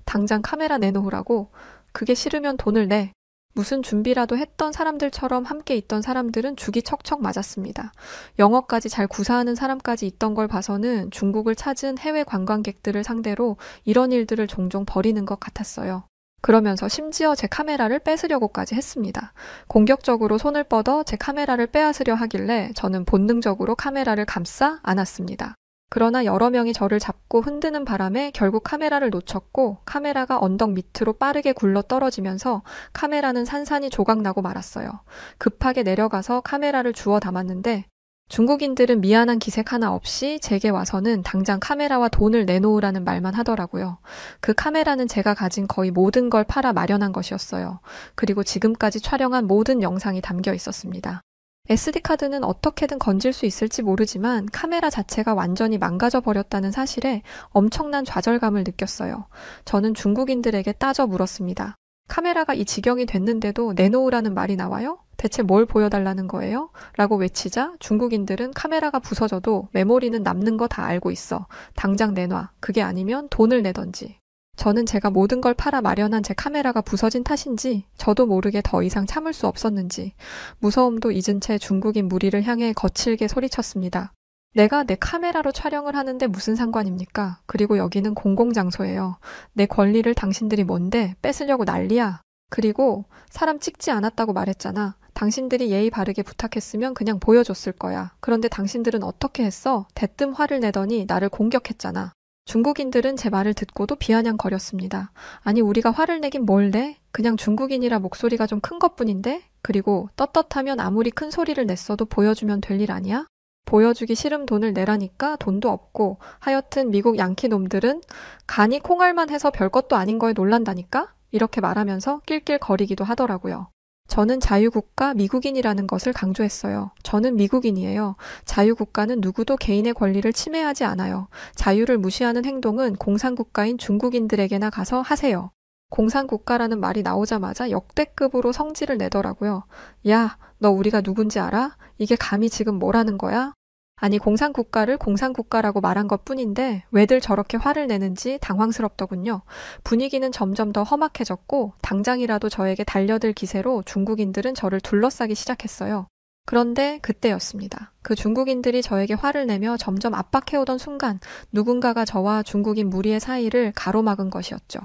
당장 카메라 내놓으라고. 그게 싫으면 돈을 내. 무슨 준비라도 했던 사람들처럼 함께 있던 사람들은 죽이 척척 맞았습니다. 영어까지 잘 구사하는 사람까지 있던 걸 봐서는 중국을 찾은 해외 관광객들을 상대로 이런 일들을 종종 벌이는 것 같았어요. 그러면서 심지어 제 카메라를 뺏으려고까지 했습니다. 공격적으로 손을 뻗어 제 카메라를 빼앗으려 하길래 저는 본능적으로 카메라를 감싸 안았습니다. 그러나 여러 명이 저를 잡고 흔드는 바람에 결국 카메라를 놓쳤고 카메라가 언덕 밑으로 빠르게 굴러 떨어지면서 카메라는 산산이 조각나고 말았어요. 급하게 내려가서 카메라를 주워 담았는데 중국인들은 미안한 기색 하나 없이 제게 와서는 당장 카메라와 돈을 내놓으라는 말만 하더라고요. 그 카메라는 제가 가진 거의 모든 걸 팔아 마련한 것이었어요. 그리고 지금까지 촬영한 모든 영상이 담겨 있었습니다. SD카드는 어떻게든 건질 수 있을지 모르지만 카메라 자체가 완전히 망가져 버렸다는 사실에 엄청난 좌절감을 느꼈어요. 저는 중국인들에게 따져 물었습니다. 카메라가 이 지경이 됐는데도 내놓으라는 말이 나와요? 대체 뭘 보여달라는 거예요? 라고 외치자 중국인들은 카메라가 부서져도 메모리는 남는 거 다 알고 있어. 당장 내놔. 그게 아니면 돈을 내던지. 저는 제가 모든 걸 팔아 마련한 제 카메라가 부서진 탓인지 저도 모르게 더 이상 참을 수 없었는지 무서움도 잊은 채 중국인 무리를 향해 거칠게 소리쳤습니다. 내가 내 카메라로 촬영을 하는데 무슨 상관입니까? 그리고 여기는 공공장소예요. 내 권리를 당신들이 뭔데 뺏으려고 난리야. 그리고 사람 찍지 않았다고 말했잖아. 당신들이 예의 바르게 부탁했으면 그냥 보여줬을 거야. 그런데 당신들은 어떻게 했어? 대뜸 화를 내더니 나를 공격했잖아. 중국인들은 제 말을 듣고도 비아냥거렸습니다. 아니, 우리가 화를 내긴 뭘 내? 그냥 중국인이라 목소리가 좀 큰 것뿐인데? 그리고 떳떳하면 아무리 큰 소리를 냈어도 보여주면 될 일 아니야? 보여주기 싫음 돈을 내라니까 돈도 없고, 하여튼 미국 양키 놈들은 간이 콩알만 해서 별것도 아닌 거에 놀란다니까? 이렇게 말하면서 낄낄거리기도 하더라고요. 저는 자유국가 미국인이라는 것을 강조했어요. 저는 미국인이에요. 자유국가는 누구도 개인의 권리를 침해하지 않아요. 자유를 무시하는 행동은 공산국가인 중국인들에게나 가서 하세요. 공산국가라는 말이 나오자마자 역대급으로 성질을 내더라고요. 야, 너 우리가 누군지 알아? 이게 감히 지금 뭐라는 거야? 아니, 공산국가를 공산국가라고 말한 것뿐인데 왜들 저렇게 화를 내는지 당황스럽더군요. 분위기는 점점 더 험악해졌고 당장이라도 저에게 달려들 기세로 중국인들은 저를 둘러싸기 시작했어요. 그런데 그때였습니다. 그 중국인들이 저에게 화를 내며 점점 압박해오던 순간 누군가가 저와 중국인 무리의 사이를 가로막은 것이었죠.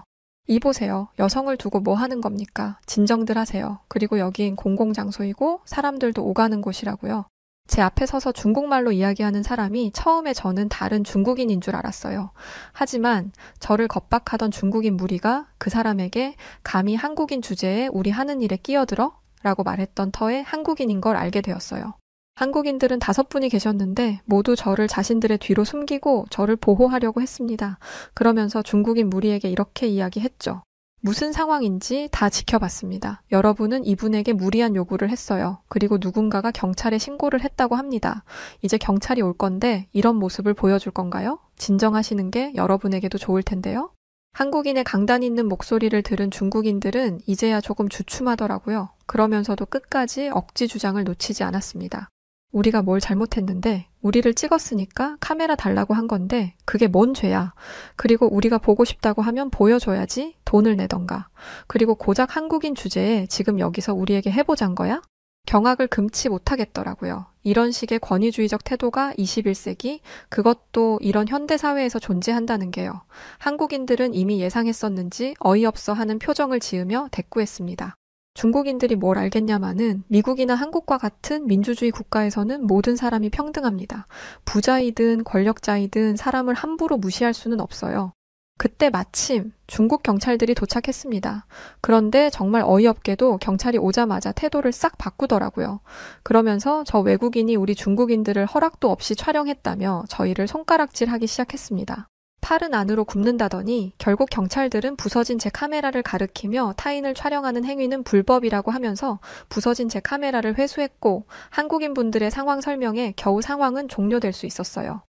이 보세요. 여성을 두고 뭐 하는 겁니까? 진정들 하세요. 그리고 여긴 공공장소이고 사람들도 오가는 곳이라고요. 제 앞에 서서 중국말로 이야기하는 사람이 처음에 저는 다른 중국인인 줄 알았어요. 하지만 저를 겁박하던 중국인 무리가 그 사람에게 감히 한국인 주제에 우리 하는 일에 끼어들어? 라고 말했던 터에 한국인인 걸 알게 되었어요. 한국인들은 5분이 계셨는데 모두 저를 자신들의 뒤로 숨기고 저를 보호하려고 했습니다. 그러면서 중국인 무리에게 이렇게 이야기했죠. 무슨 상황인지 다 지켜봤습니다. 여러분은 이분에게 무리한 요구를 했어요. 그리고 누군가가 경찰에 신고를 했다고 합니다. 이제 경찰이 올 건데 이런 모습을 보여줄 건가요? 진정하시는 게 여러분에게도 좋을 텐데요. 한국인의 강단 있는 목소리를 들은 중국인들은 이제야 조금 주춤하더라고요. 그러면서도 끝까지 억지 주장을 놓치지 않았습니다. 우리가 뭘 잘못했는데 우리를 찍었으니까 카메라 달라고 한 건데 그게 뭔 죄야. 그리고 우리가 보고 싶다고 하면 보여줘야지 돈을 내던가. 그리고 고작 한국인 주제에 지금 여기서 우리에게 해보잔 거야? 경악을 금치 못하겠더라고요. 이런 식의 권위주의적 태도가 21세기, 그것도 이런 현대사회에서 존재한다는 게요. 한국인들은 이미 예상했었는지 어이없어 하는 표정을 지으며 대꾸했습니다. 중국인들이 뭘 알겠냐마는 미국이나 한국과 같은 민주주의 국가에서는 모든 사람이 평등합니다. 부자이든 권력자이든 사람을 함부로 무시할 수는 없어요. 그때 마침 중국 경찰들이 도착했습니다. 그런데 정말 어이없게도 경찰이 오자마자 태도를 싹 바꾸더라고요. 그러면서 저 외국인이 우리 중국인들을 허락도 없이 촬영했다며 저희를 손가락질하기 시작했습니다. 팔은 안으로 굽는다더니 결국 경찰들은 부서진 제 카메라를 가리키며 타인을 촬영하는 행위는 불법이라고 하면서 부서진 제 카메라를 회수했고 한국인 분들의 상황 설명에 겨우 상황은 종료될 수 있었어요.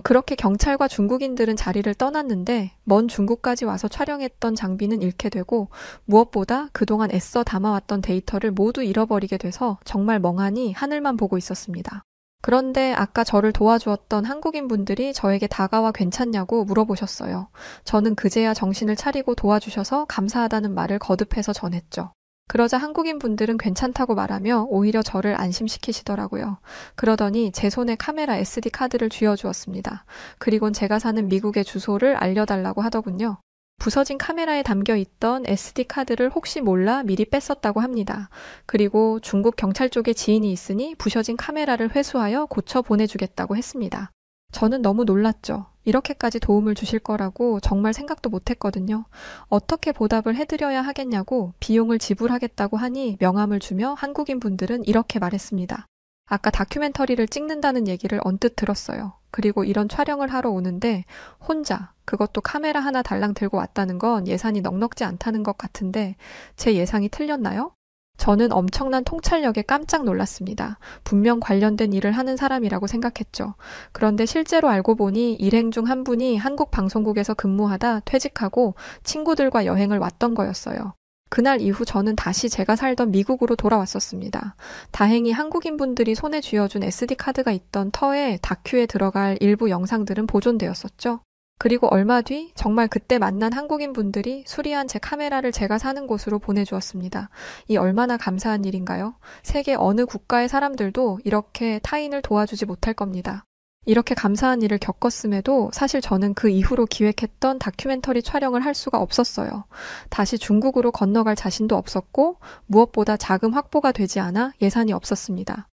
그렇게 경찰과 중국인들은 자리를 떠났는데 먼 중국까지 와서 촬영했던 장비는 잃게 되고 무엇보다 그동안 애써 담아왔던 데이터를 모두 잃어버리게 돼서 정말 멍하니 하늘만 보고 있었습니다. 그런데 아까 저를 도와주었던 한국인 분들이 저에게 다가와 괜찮냐고 물어보셨어요. 저는 그제야 정신을 차리고 도와주셔서 감사하다는 말을 거듭해서 전했죠. 그러자 한국인 분들은 괜찮다고 말하며 오히려 저를 안심시키시더라고요. 그러더니 제 손에 카메라 SD 카드를 쥐어주었습니다. 그리곤 제가 사는 미국의 주소를 알려달라고 하더군요. 부서진 카메라에 담겨 있던 SD 카드를 혹시 몰라 미리 뺐었다고 합니다. 그리고 중국 경찰 쪽에 지인이 있으니 부셔진 카메라를 회수하여 고쳐 보내주겠다고 했습니다. 저는 너무 놀랐죠. 이렇게까지 도움을 주실 거라고 정말 생각도 못했거든요. 어떻게 보답을 해드려야 하겠냐고 비용을 지불하겠다고 하니 명함을 주며 한국인 분들은 이렇게 말했습니다. 아까 다큐멘터리를 찍는다는 얘기를 언뜻 들었어요. 그리고 이런 촬영을 하러 오는데 혼자, 그것도 카메라 하나 달랑 들고 왔다는 건 예산이 넉넉지 않다는 것 같은데 제 예상이 틀렸나요? 저는 엄청난 통찰력에 깜짝 놀랐습니다. 분명 관련된 일을 하는 사람이라고 생각했죠. 그런데 실제로 알고 보니 일행 중 한 분이 한국 방송국에서 근무하다 퇴직하고 친구들과 여행을 왔던 거였어요. 그날 이후 저는 다시 제가 살던 미국으로 돌아왔었습니다. 다행히 한국인 분들이 손에 쥐어준 SD카드가 있던 터에 다큐에 들어갈 일부 영상들은 보존되었었죠. 그리고 얼마 뒤 정말 그때 만난 한국인 분들이 수리한 제 카메라를 제가 사는 곳으로 보내주었습니다. 이 얼마나 감사한 일인가요? 세계 어느 국가의 사람들도 이렇게 타인을 도와주지 못할 겁니다. 이렇게 감사한 일을 겪었음에도 사실 저는 그 이후로 기획했던 다큐멘터리 촬영을 할 수가 없었어요. 다시 중국으로 건너갈 자신도 없었고 무엇보다 자금 확보가 되지 않아 예산이 없었습니다.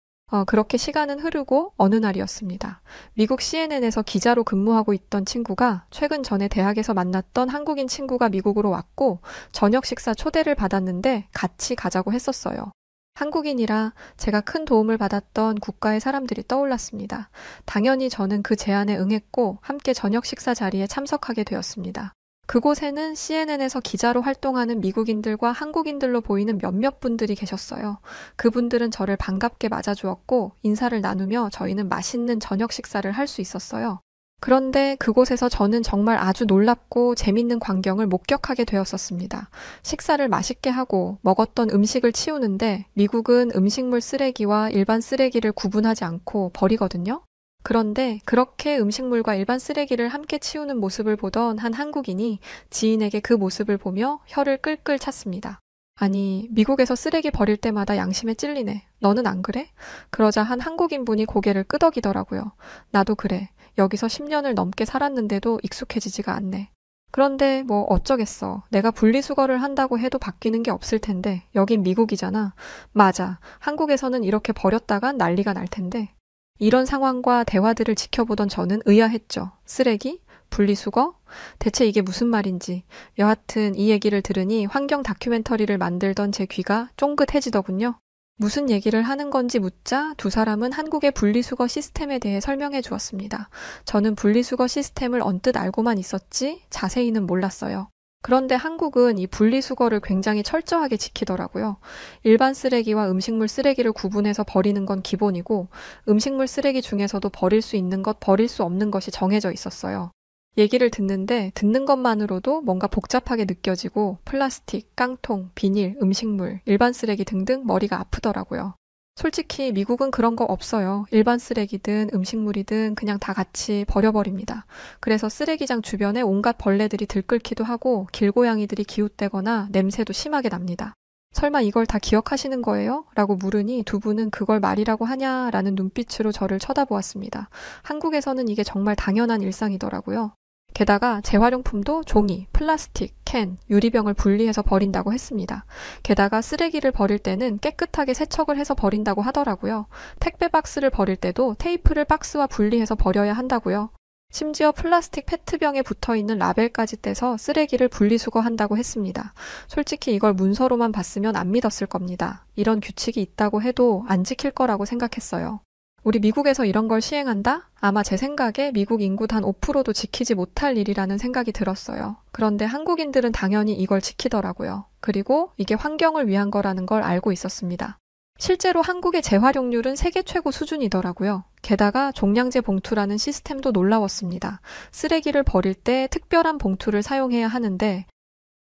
그렇게 시간은 흐르고 어느 날이었습니다. 미국 CNN에서 기자로 근무하고 있던 친구가 최근 전에 대학에서 만났던 한국인 친구가 미국으로 왔고 저녁 식사 초대를 받았는데 같이 가자고 했었어요. 한국인이라 제가 큰 도움을 받았던 국가의 사람들이 떠올랐습니다. 당연히 저는 그 제안에 응했고 함께 저녁 식사 자리에 참석하게 되었습니다. 그곳에는 CNN에서 기자로 활동하는 미국인들과 한국인들로 보이는 몇몇 분들이 계셨어요. 그분들은 저를 반갑게 맞아주었고 인사를 나누며 저희는 맛있는 저녁 식사를 할 수 있었어요. 그런데 그곳에서 저는 정말 아주 놀랍고 재밌는 광경을 목격하게 되었었습니다. 식사를 맛있게 하고 먹었던 음식을 치우는데 미국은 음식물 쓰레기와 일반 쓰레기를 구분하지 않고 버리거든요. 그런데 그렇게 음식물과 일반 쓰레기를 함께 치우는 모습을 보던 한 한국인이 지인에게 그 모습을 보며 혀를 끌끌 찼습니다. 아니, 미국에서 쓰레기 버릴 때마다 양심에 찔리네. 너는 안 그래? 그러자 한 한국인분이 고개를 끄덕이더라고요. 나도 그래. 여기서 10년을 넘게 살았는데도 익숙해지지가 않네. 그런데 뭐 어쩌겠어. 내가 분리수거를 한다고 해도 바뀌는 게 없을 텐데 여긴 미국이잖아. 맞아. 한국에서는 이렇게 버렸다간 난리가 날 텐데. 이런 상황과 대화들을 지켜보던 저는 의아했죠. 쓰레기? 분리수거? 대체 이게 무슨 말인지. 여하튼 이 얘기를 들으니 환경 다큐멘터리를 만들던 제 귀가 쫑긋해지더군요. 무슨 얘기를 하는 건지 묻자 두 사람은 한국의 분리수거 시스템에 대해 설명해 주었습니다. 저는 분리수거 시스템을 언뜻 알고만 있었지 자세히는 몰랐어요. 그런데 한국은 이 분리수거를 굉장히 철저하게 지키더라고요. 일반 쓰레기와 음식물 쓰레기를 구분해서 버리는 건 기본이고 음식물 쓰레기 중에서도 버릴 수 있는 것, 버릴 수 없는 것이 정해져 있었어요. 얘기를 듣는데 듣는 것만으로도 뭔가 복잡하게 느껴지고 플라스틱, 깡통, 비닐, 음식물, 일반 쓰레기 등등 머리가 아프더라고요. 솔직히 미국은 그런 거 없어요. 일반 쓰레기든 음식물이든 그냥 다 같이 버려버립니다. 그래서 쓰레기장 주변에 온갖 벌레들이 들끓기도 하고 길고양이들이 기웃대거나 냄새도 심하게 납니다. 설마 이걸 다 기억하시는 거예요? 라고 물으니 두 분은 그걸 말이라고 하냐? 라는 눈빛으로 저를 쳐다보았습니다. 한국에서는 이게 정말 당연한 일상이더라고요. 게다가 재활용품도 종이, 플라스틱, 캔, 유리병을 분리해서 버린다고 했습니다. 게다가 쓰레기를 버릴 때는 깨끗하게 세척을 해서 버린다고 하더라고요. 택배 박스를 버릴 때도 테이프를 박스와 분리해서 버려야 한다고요. 심지어 플라스틱 페트병에 붙어있는 라벨까지 떼서 쓰레기를 분리수거한다고 했습니다. 솔직히 이걸 문서로만 봤으면 안 믿었을 겁니다. 이런 규칙이 있다고 해도 안 지킬 거라고 생각했어요. 우리 미국에서 이런 걸 시행한다? 아마 제 생각에 미국 인구 단 5%도 지키지 못할 일이라는 생각이 들었어요. 그런데 한국인들은 당연히 이걸 지키더라고요. 그리고 이게 환경을 위한 거라는 걸 알고 있었습니다. 실제로 한국의 재활용률은 세계 최고 수준이더라고요. 게다가 종량제 봉투라는 시스템도 놀라웠습니다. 쓰레기를 버릴 때 특별한 봉투를 사용해야 하는데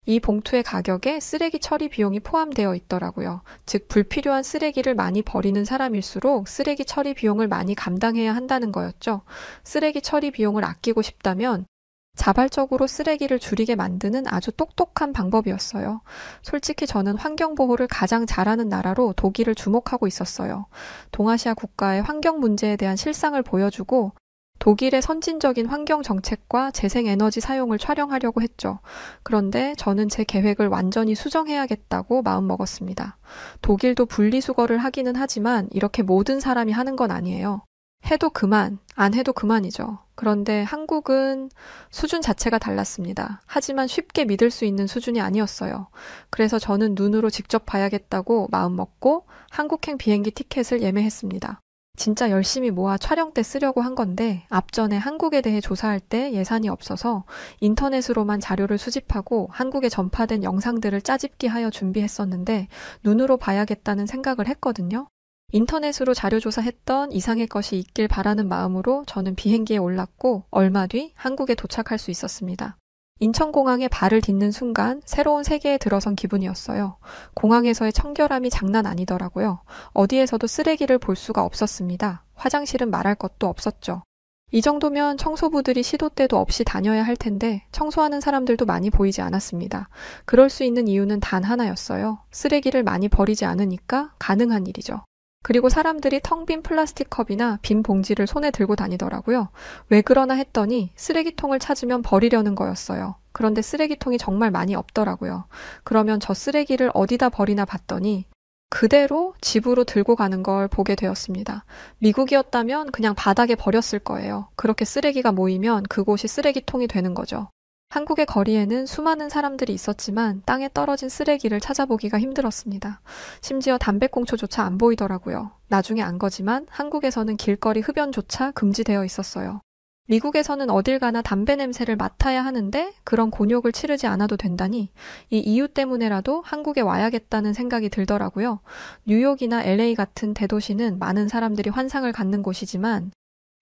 이 봉투의 가격에 쓰레기 처리 비용이 포함되어 있더라고요. 즉 불필요한 쓰레기를 많이 버리는 사람일수록 쓰레기 처리 비용을 많이 감당해야 한다는 거였죠. 쓰레기 처리 비용을 아끼고 싶다면 자발적으로 쓰레기를 줄이게 만드는 아주 똑똑한 방법이었어요. 솔직히 저는 환경보호를 가장 잘하는 나라로 독일을 주목하고 있었어요. 동아시아 국가의 환경 문제에 대한 실상을 보여주고 독일의 선진적인 환경 정책과 재생에너지 사용을 촬영하려고 했죠. 그런데 저는 제 계획을 완전히 수정해야겠다고 마음먹었습니다. 독일도 분리수거를 하기는 하지만 이렇게 모든 사람이 하는 건 아니에요. 해도 그만, 안 해도 그만이죠. 그런데 한국은 수준 자체가 달랐습니다. 하지만 쉽게 믿을 수 있는 수준이 아니었어요. 그래서 저는 눈으로 직접 봐야겠다고 마음먹고 한국행 비행기 티켓을 예매했습니다. 진짜 열심히 모아 촬영 때 쓰려고 한 건데 앞전에 한국에 대해 조사할 때 예산이 없어서 인터넷으로만 자료를 수집하고 한국에 전파된 영상들을 짜집기하여 준비했었는데 눈으로 봐야겠다는 생각을 했거든요. 인터넷으로 자료 조사했던 이상의 것이 있길 바라는 마음으로 저는 비행기에 올랐고 얼마 뒤 한국에 도착할 수 있었습니다. 인천공항에 발을 딛는 순간 새로운 세계에 들어선 기분이었어요. 공항에서의 청결함이 장난 아니더라고요. 어디에서도 쓰레기를 볼 수가 없었습니다. 화장실은 말할 것도 없었죠. 이 정도면 청소부들이 시도 때도 없이 다녀야 할 텐데 청소하는 사람들도 많이 보이지 않았습니다. 그럴 수 있는 이유는 단 하나였어요. 쓰레기를 많이 버리지 않으니까 가능한 일이죠. 그리고 사람들이 텅 빈 플라스틱 컵이나 빈 봉지를 손에 들고 다니더라고요. 왜 그러나 했더니 쓰레기통을 찾으면 버리려는 거였어요. 그런데 쓰레기통이 정말 많이 없더라고요. 그러면 저 쓰레기를 어디다 버리나 봤더니 그대로 집으로 들고 가는 걸 보게 되었습니다. 미국이었다면 그냥 바닥에 버렸을 거예요. 그렇게 쓰레기가 모이면 그곳이 쓰레기통이 되는 거죠. 한국의 거리에는 수많은 사람들이 있었지만 땅에 떨어진 쓰레기를 찾아보기가 힘들었습니다. 심지어 담배꽁초조차 안 보이더라고요. 나중에 안 거지만 한국에서는 길거리 흡연조차 금지되어 있었어요. 미국에서는 어딜 가나 담배 냄새를 맡아야 하는데 그런 곤욕을 치르지 않아도 된다니 이 이유 때문에라도 한국에 와야겠다는 생각이 들더라고요. 뉴욕이나 LA 같은 대도시는 많은 사람들이 환상을 갖는 곳이지만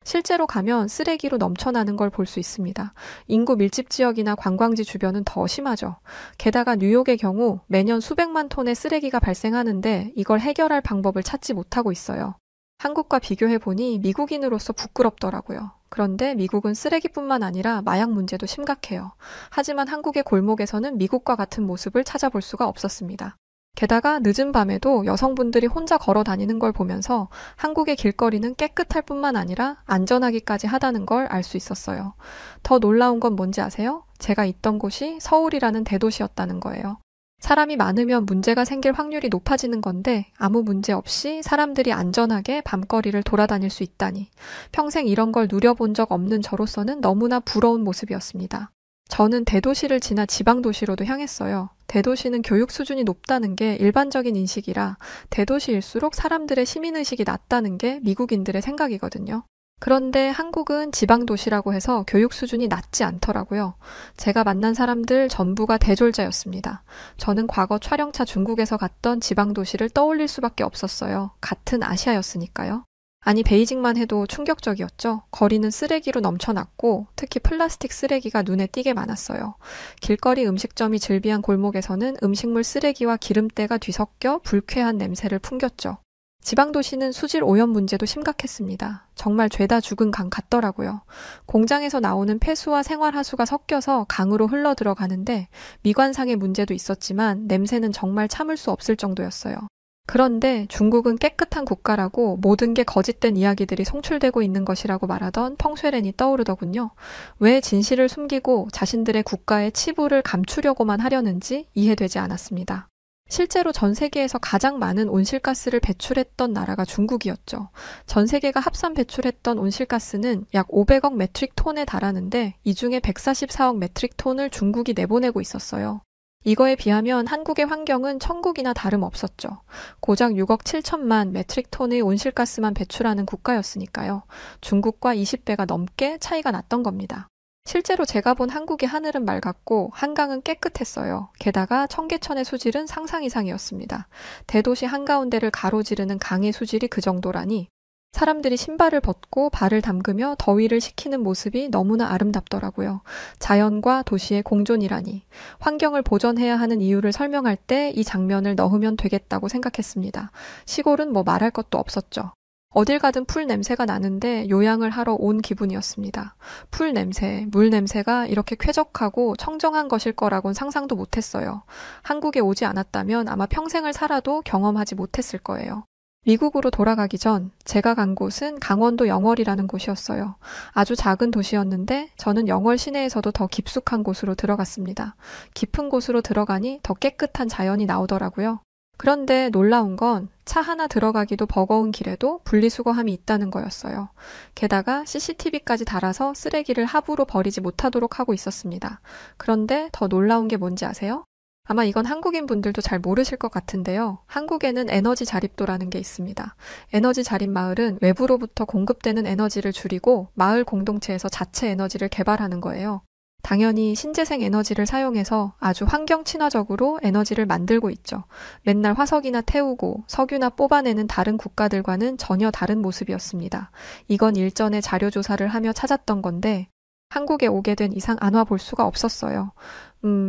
실제로 가면 쓰레기로 넘쳐나는 걸 볼 수 있습니다. 인구 밀집 지역이나 관광지 주변은 더 심하죠. 게다가 뉴욕의 경우 매년 수백만 톤의 쓰레기가 발생하는데 이걸 해결할 방법을 찾지 못하고 있어요. 한국과 비교해보니 미국인으로서 부끄럽더라고요. 그런데 미국은 쓰레기뿐만 아니라 마약 문제도 심각해요. 하지만 한국의 골목에서는 미국과 같은 모습을 찾아볼 수가 없었습니다. 게다가 늦은 밤에도 여성분들이 혼자 걸어 다니는 걸 보면서 한국의 길거리는 깨끗할 뿐만 아니라 안전하기까지 하다는 걸 알 수 있었어요. 더 놀라운 건 뭔지 아세요? 제가 있던 곳이 서울이라는 대도시였다는 거예요. 사람이 많으면 문제가 생길 확률이 높아지는 건데 아무 문제 없이 사람들이 안전하게 밤거리를 돌아다닐 수 있다니 평생 이런 걸 누려본 적 없는 저로서는 너무나 부러운 모습이었습니다. 저는 대도시를 지나 지방도시로도 향했어요. 대도시는 교육 수준이 높다는 게 일반적인 인식이라 대도시일수록 사람들의 시민의식이 낮다는 게 미국인들의 생각이거든요. 그런데 한국은 지방도시라고 해서 교육 수준이 낮지 않더라고요. 제가 만난 사람들 전부가 대졸자였습니다. 저는 과거 촬영차 중국에서 갔던 지방도시를 떠올릴 수밖에 없었어요. 같은 아시아였으니까요. 아니 베이징만 해도 충격적이었죠. 거리는 쓰레기로 넘쳐났고 특히 플라스틱 쓰레기가 눈에 띄게 많았어요. 길거리 음식점이 즐비한 골목에서는 음식물 쓰레기와 기름때가 뒤섞여 불쾌한 냄새를 풍겼죠. 지방도시는 수질 오염 문제도 심각했습니다. 정말 죄다 죽은 강 같더라고요. 공장에서 나오는 폐수와 생활하수가 섞여서 강으로 흘러 들어가는데 미관상의 문제도 있었지만 냄새는 정말 참을 수 없을 정도였어요. 그런데 중국은 깨끗한 국가라고 모든 게 거짓된 이야기들이 송출되고 있는 것이라고 말하던 펑쇠렌이 떠오르더군요. 왜 진실을 숨기고 자신들의 국가의 치부를 감추려고만 하려는지 이해되지 않았습니다. 실제로 전 세계에서 가장 많은 온실가스를 배출했던 나라가 중국이었죠. 전 세계가 합산 배출했던 온실가스는 약 500억 메트릭 톤에 달하는데 이 중에 144억 메트릭 톤을 중국이 내보내고 있었어요. 이거에 비하면 한국의 환경은 천국이나 다름없었죠. 고작 6억 7천만 메트릭 톤의 온실가스만 배출하는 국가였으니까요. 중국과 20배가 넘게 차이가 났던 겁니다. 실제로 제가 본 한국의 하늘은 맑았고 한강은 깨끗했어요. 게다가 청계천의 수질은 상상 이상이었습니다. 대도시 한가운데를 가로지르는 강의 수질이 그 정도라니 사람들이 신발을 벗고 발을 담그며 더위를 식히는 모습이 너무나 아름답더라고요. 자연과 도시의 공존이라니. 환경을 보존해야 하는 이유를 설명할 때 이 장면을 넣으면 되겠다고 생각했습니다. 시골은 뭐 말할 것도 없었죠. 어딜 가든 풀 냄새가 나는데 요양을 하러 온 기분이었습니다. 풀 냄새, 물 냄새가 이렇게 쾌적하고 청정한 것일 거라곤 상상도 못했어요. 한국에 오지 않았다면 아마 평생을 살아도 경험하지 못했을 거예요. 미국으로 돌아가기 전 제가 간 곳은 강원도 영월이라는 곳이었어요. 아주 작은 도시였는데 저는 영월 시내에서도 더 깊숙한 곳으로 들어갔습니다. 깊은 곳으로 들어가니 더 깨끗한 자연이 나오더라고요. 그런데 놀라운 건 차 하나 들어가기도 버거운 길에도 분리수거함이 있다는 거였어요. 게다가 CCTV까지 달아서 쓰레기를 하부로 버리지 못하도록 하고 있었습니다. 그런데 더 놀라운 게 뭔지 아세요? 아마 이건 한국인 분들도 잘 모르실 것 같은데요. 한국에는 에너지 자립도라는 게 있습니다. 에너지 자립 마을은 외부로부터 공급되는 에너지를 줄이고 마을 공동체에서 자체 에너지를 개발하는 거예요. 당연히 신재생 에너지를 사용해서 아주 환경 친화적으로 에너지를 만들고 있죠. 맨날 화석이나 태우고 석유나 뽑아내는 다른 국가들과는 전혀 다른 모습이었습니다. 이건 일전에 자료조사를 하며 찾았던 건데 한국에 오게 된 이상 안 와볼 수가 없었어요.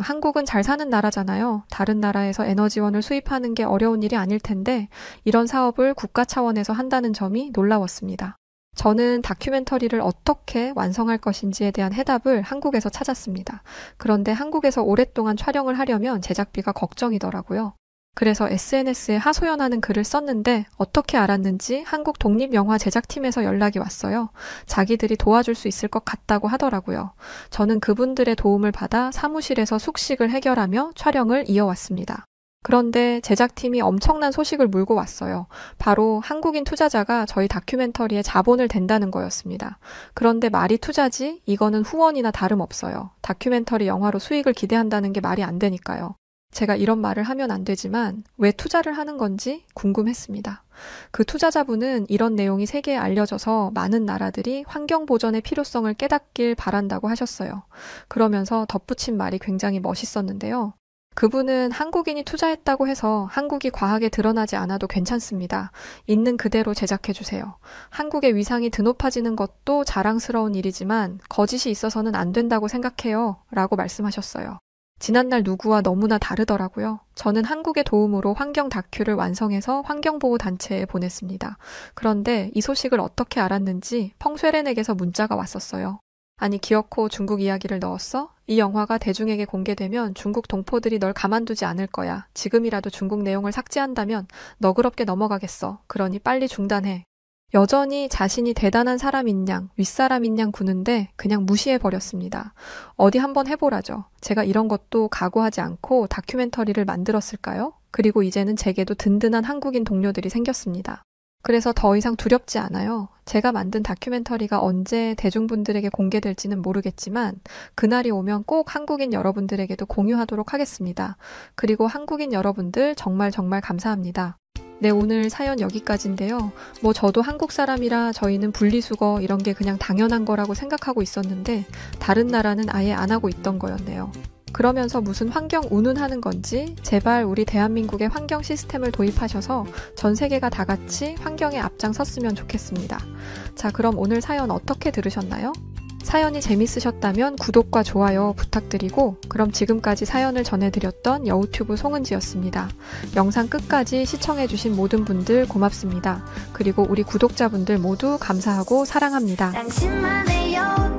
한국은 잘 사는 나라잖아요. 다른 나라에서 에너지원을 수입하는 게 어려운 일이 아닐 텐데 이런 사업을 국가 차원에서 한다는 점이 놀라웠습니다. 저는 다큐멘터리를 어떻게 완성할 것인지에 대한 해답을 한국에서 찾았습니다. 그런데 한국에서 오랫동안 촬영을 하려면 제작비가 걱정이더라고요. 그래서 SNS에 하소연하는 글을 썼는데 어떻게 알았는지 한국 독립영화 제작팀에서 연락이 왔어요. 자기들이 도와줄 수 있을 것 같다고 하더라고요. 저는 그분들의 도움을 받아 사무실에서 숙식을 해결하며 촬영을 이어왔습니다. 그런데 제작팀이 엄청난 소식을 물고 왔어요. 바로 한국인 투자자가 저희 다큐멘터리에 자본을 댄다는 거였습니다. 그런데 말이 투자지? 이거는 후원이나 다름없어요. 다큐멘터리 영화로 수익을 기대한다는 게 말이 안 되니까요. 제가 이런 말을 하면 안 되지만 왜 투자를 하는 건지 궁금했습니다. 그 투자자분은 이런 내용이 세계에 알려져서 많은 나라들이 환경 보전의 필요성을 깨닫길 바란다고 하셨어요. 그러면서 덧붙인 말이 굉장히 멋있었는데요. 그분은 한국인이 투자했다고 해서 한국이 과하게 드러나지 않아도 괜찮습니다. 있는 그대로 제작해주세요. 한국의 위상이 드높아지는 것도 자랑스러운 일이지만 거짓이 있어서는 안 된다고 생각해요. 라고 말씀하셨어요. 지난날 누구와 너무나 다르더라고요. 저는 한국의 도움으로 환경 다큐를 완성해서 환경보호단체에 보냈습니다. 그런데 이 소식을 어떻게 알았는지 펑쉐렌에게서 문자가 왔었어요. 아니 기어코 중국 이야기를 넣었어? 이 영화가 대중에게 공개되면 중국 동포들이 널 가만두지 않을 거야. 지금이라도 중국 내용을 삭제한다면 너그럽게 넘어가겠어. 그러니 빨리 중단해. 여전히 자신이 대단한 사람인 양, 윗사람인 양 구는데 그냥 무시해버렸습니다. 어디 한번 해보라죠. 제가 이런 것도 각오하지 않고 다큐멘터리를 만들었을까요? 그리고 이제는 제게도 든든한 한국인 동료들이 생겼습니다. 그래서 더 이상 두렵지 않아요. 제가 만든 다큐멘터리가 언제 대중분들에게 공개될지는 모르겠지만 그날이 오면 꼭 한국인 여러분들에게도 공유하도록 하겠습니다. 그리고 한국인 여러분들 정말 감사합니다. 네, 오늘 사연 여기까지인데요. 저도 한국 사람이라 저희는 분리수거 이런 게 그냥 당연한 거라고 생각하고 있었는데 다른 나라는 아예 안 하고 있던 거였네요. 그러면서 무슨 환경 운운하는 건지 제발 우리 대한민국의 환경 시스템을 도입하셔서 전 세계가 다 같이 환경에 앞장섰으면 좋겠습니다. 자, 그럼 오늘 사연 어떻게 들으셨나요? 사연이 재밌으셨다면 구독과 좋아요 부탁드리고 그럼 지금까지 사연을 전해드렸던 여우튜브 송은지였습니다. 영상 끝까지 시청해주신 모든 분들 고맙습니다. 그리고 우리 구독자분들 모두 감사하고 사랑합니다. 당신만의 여우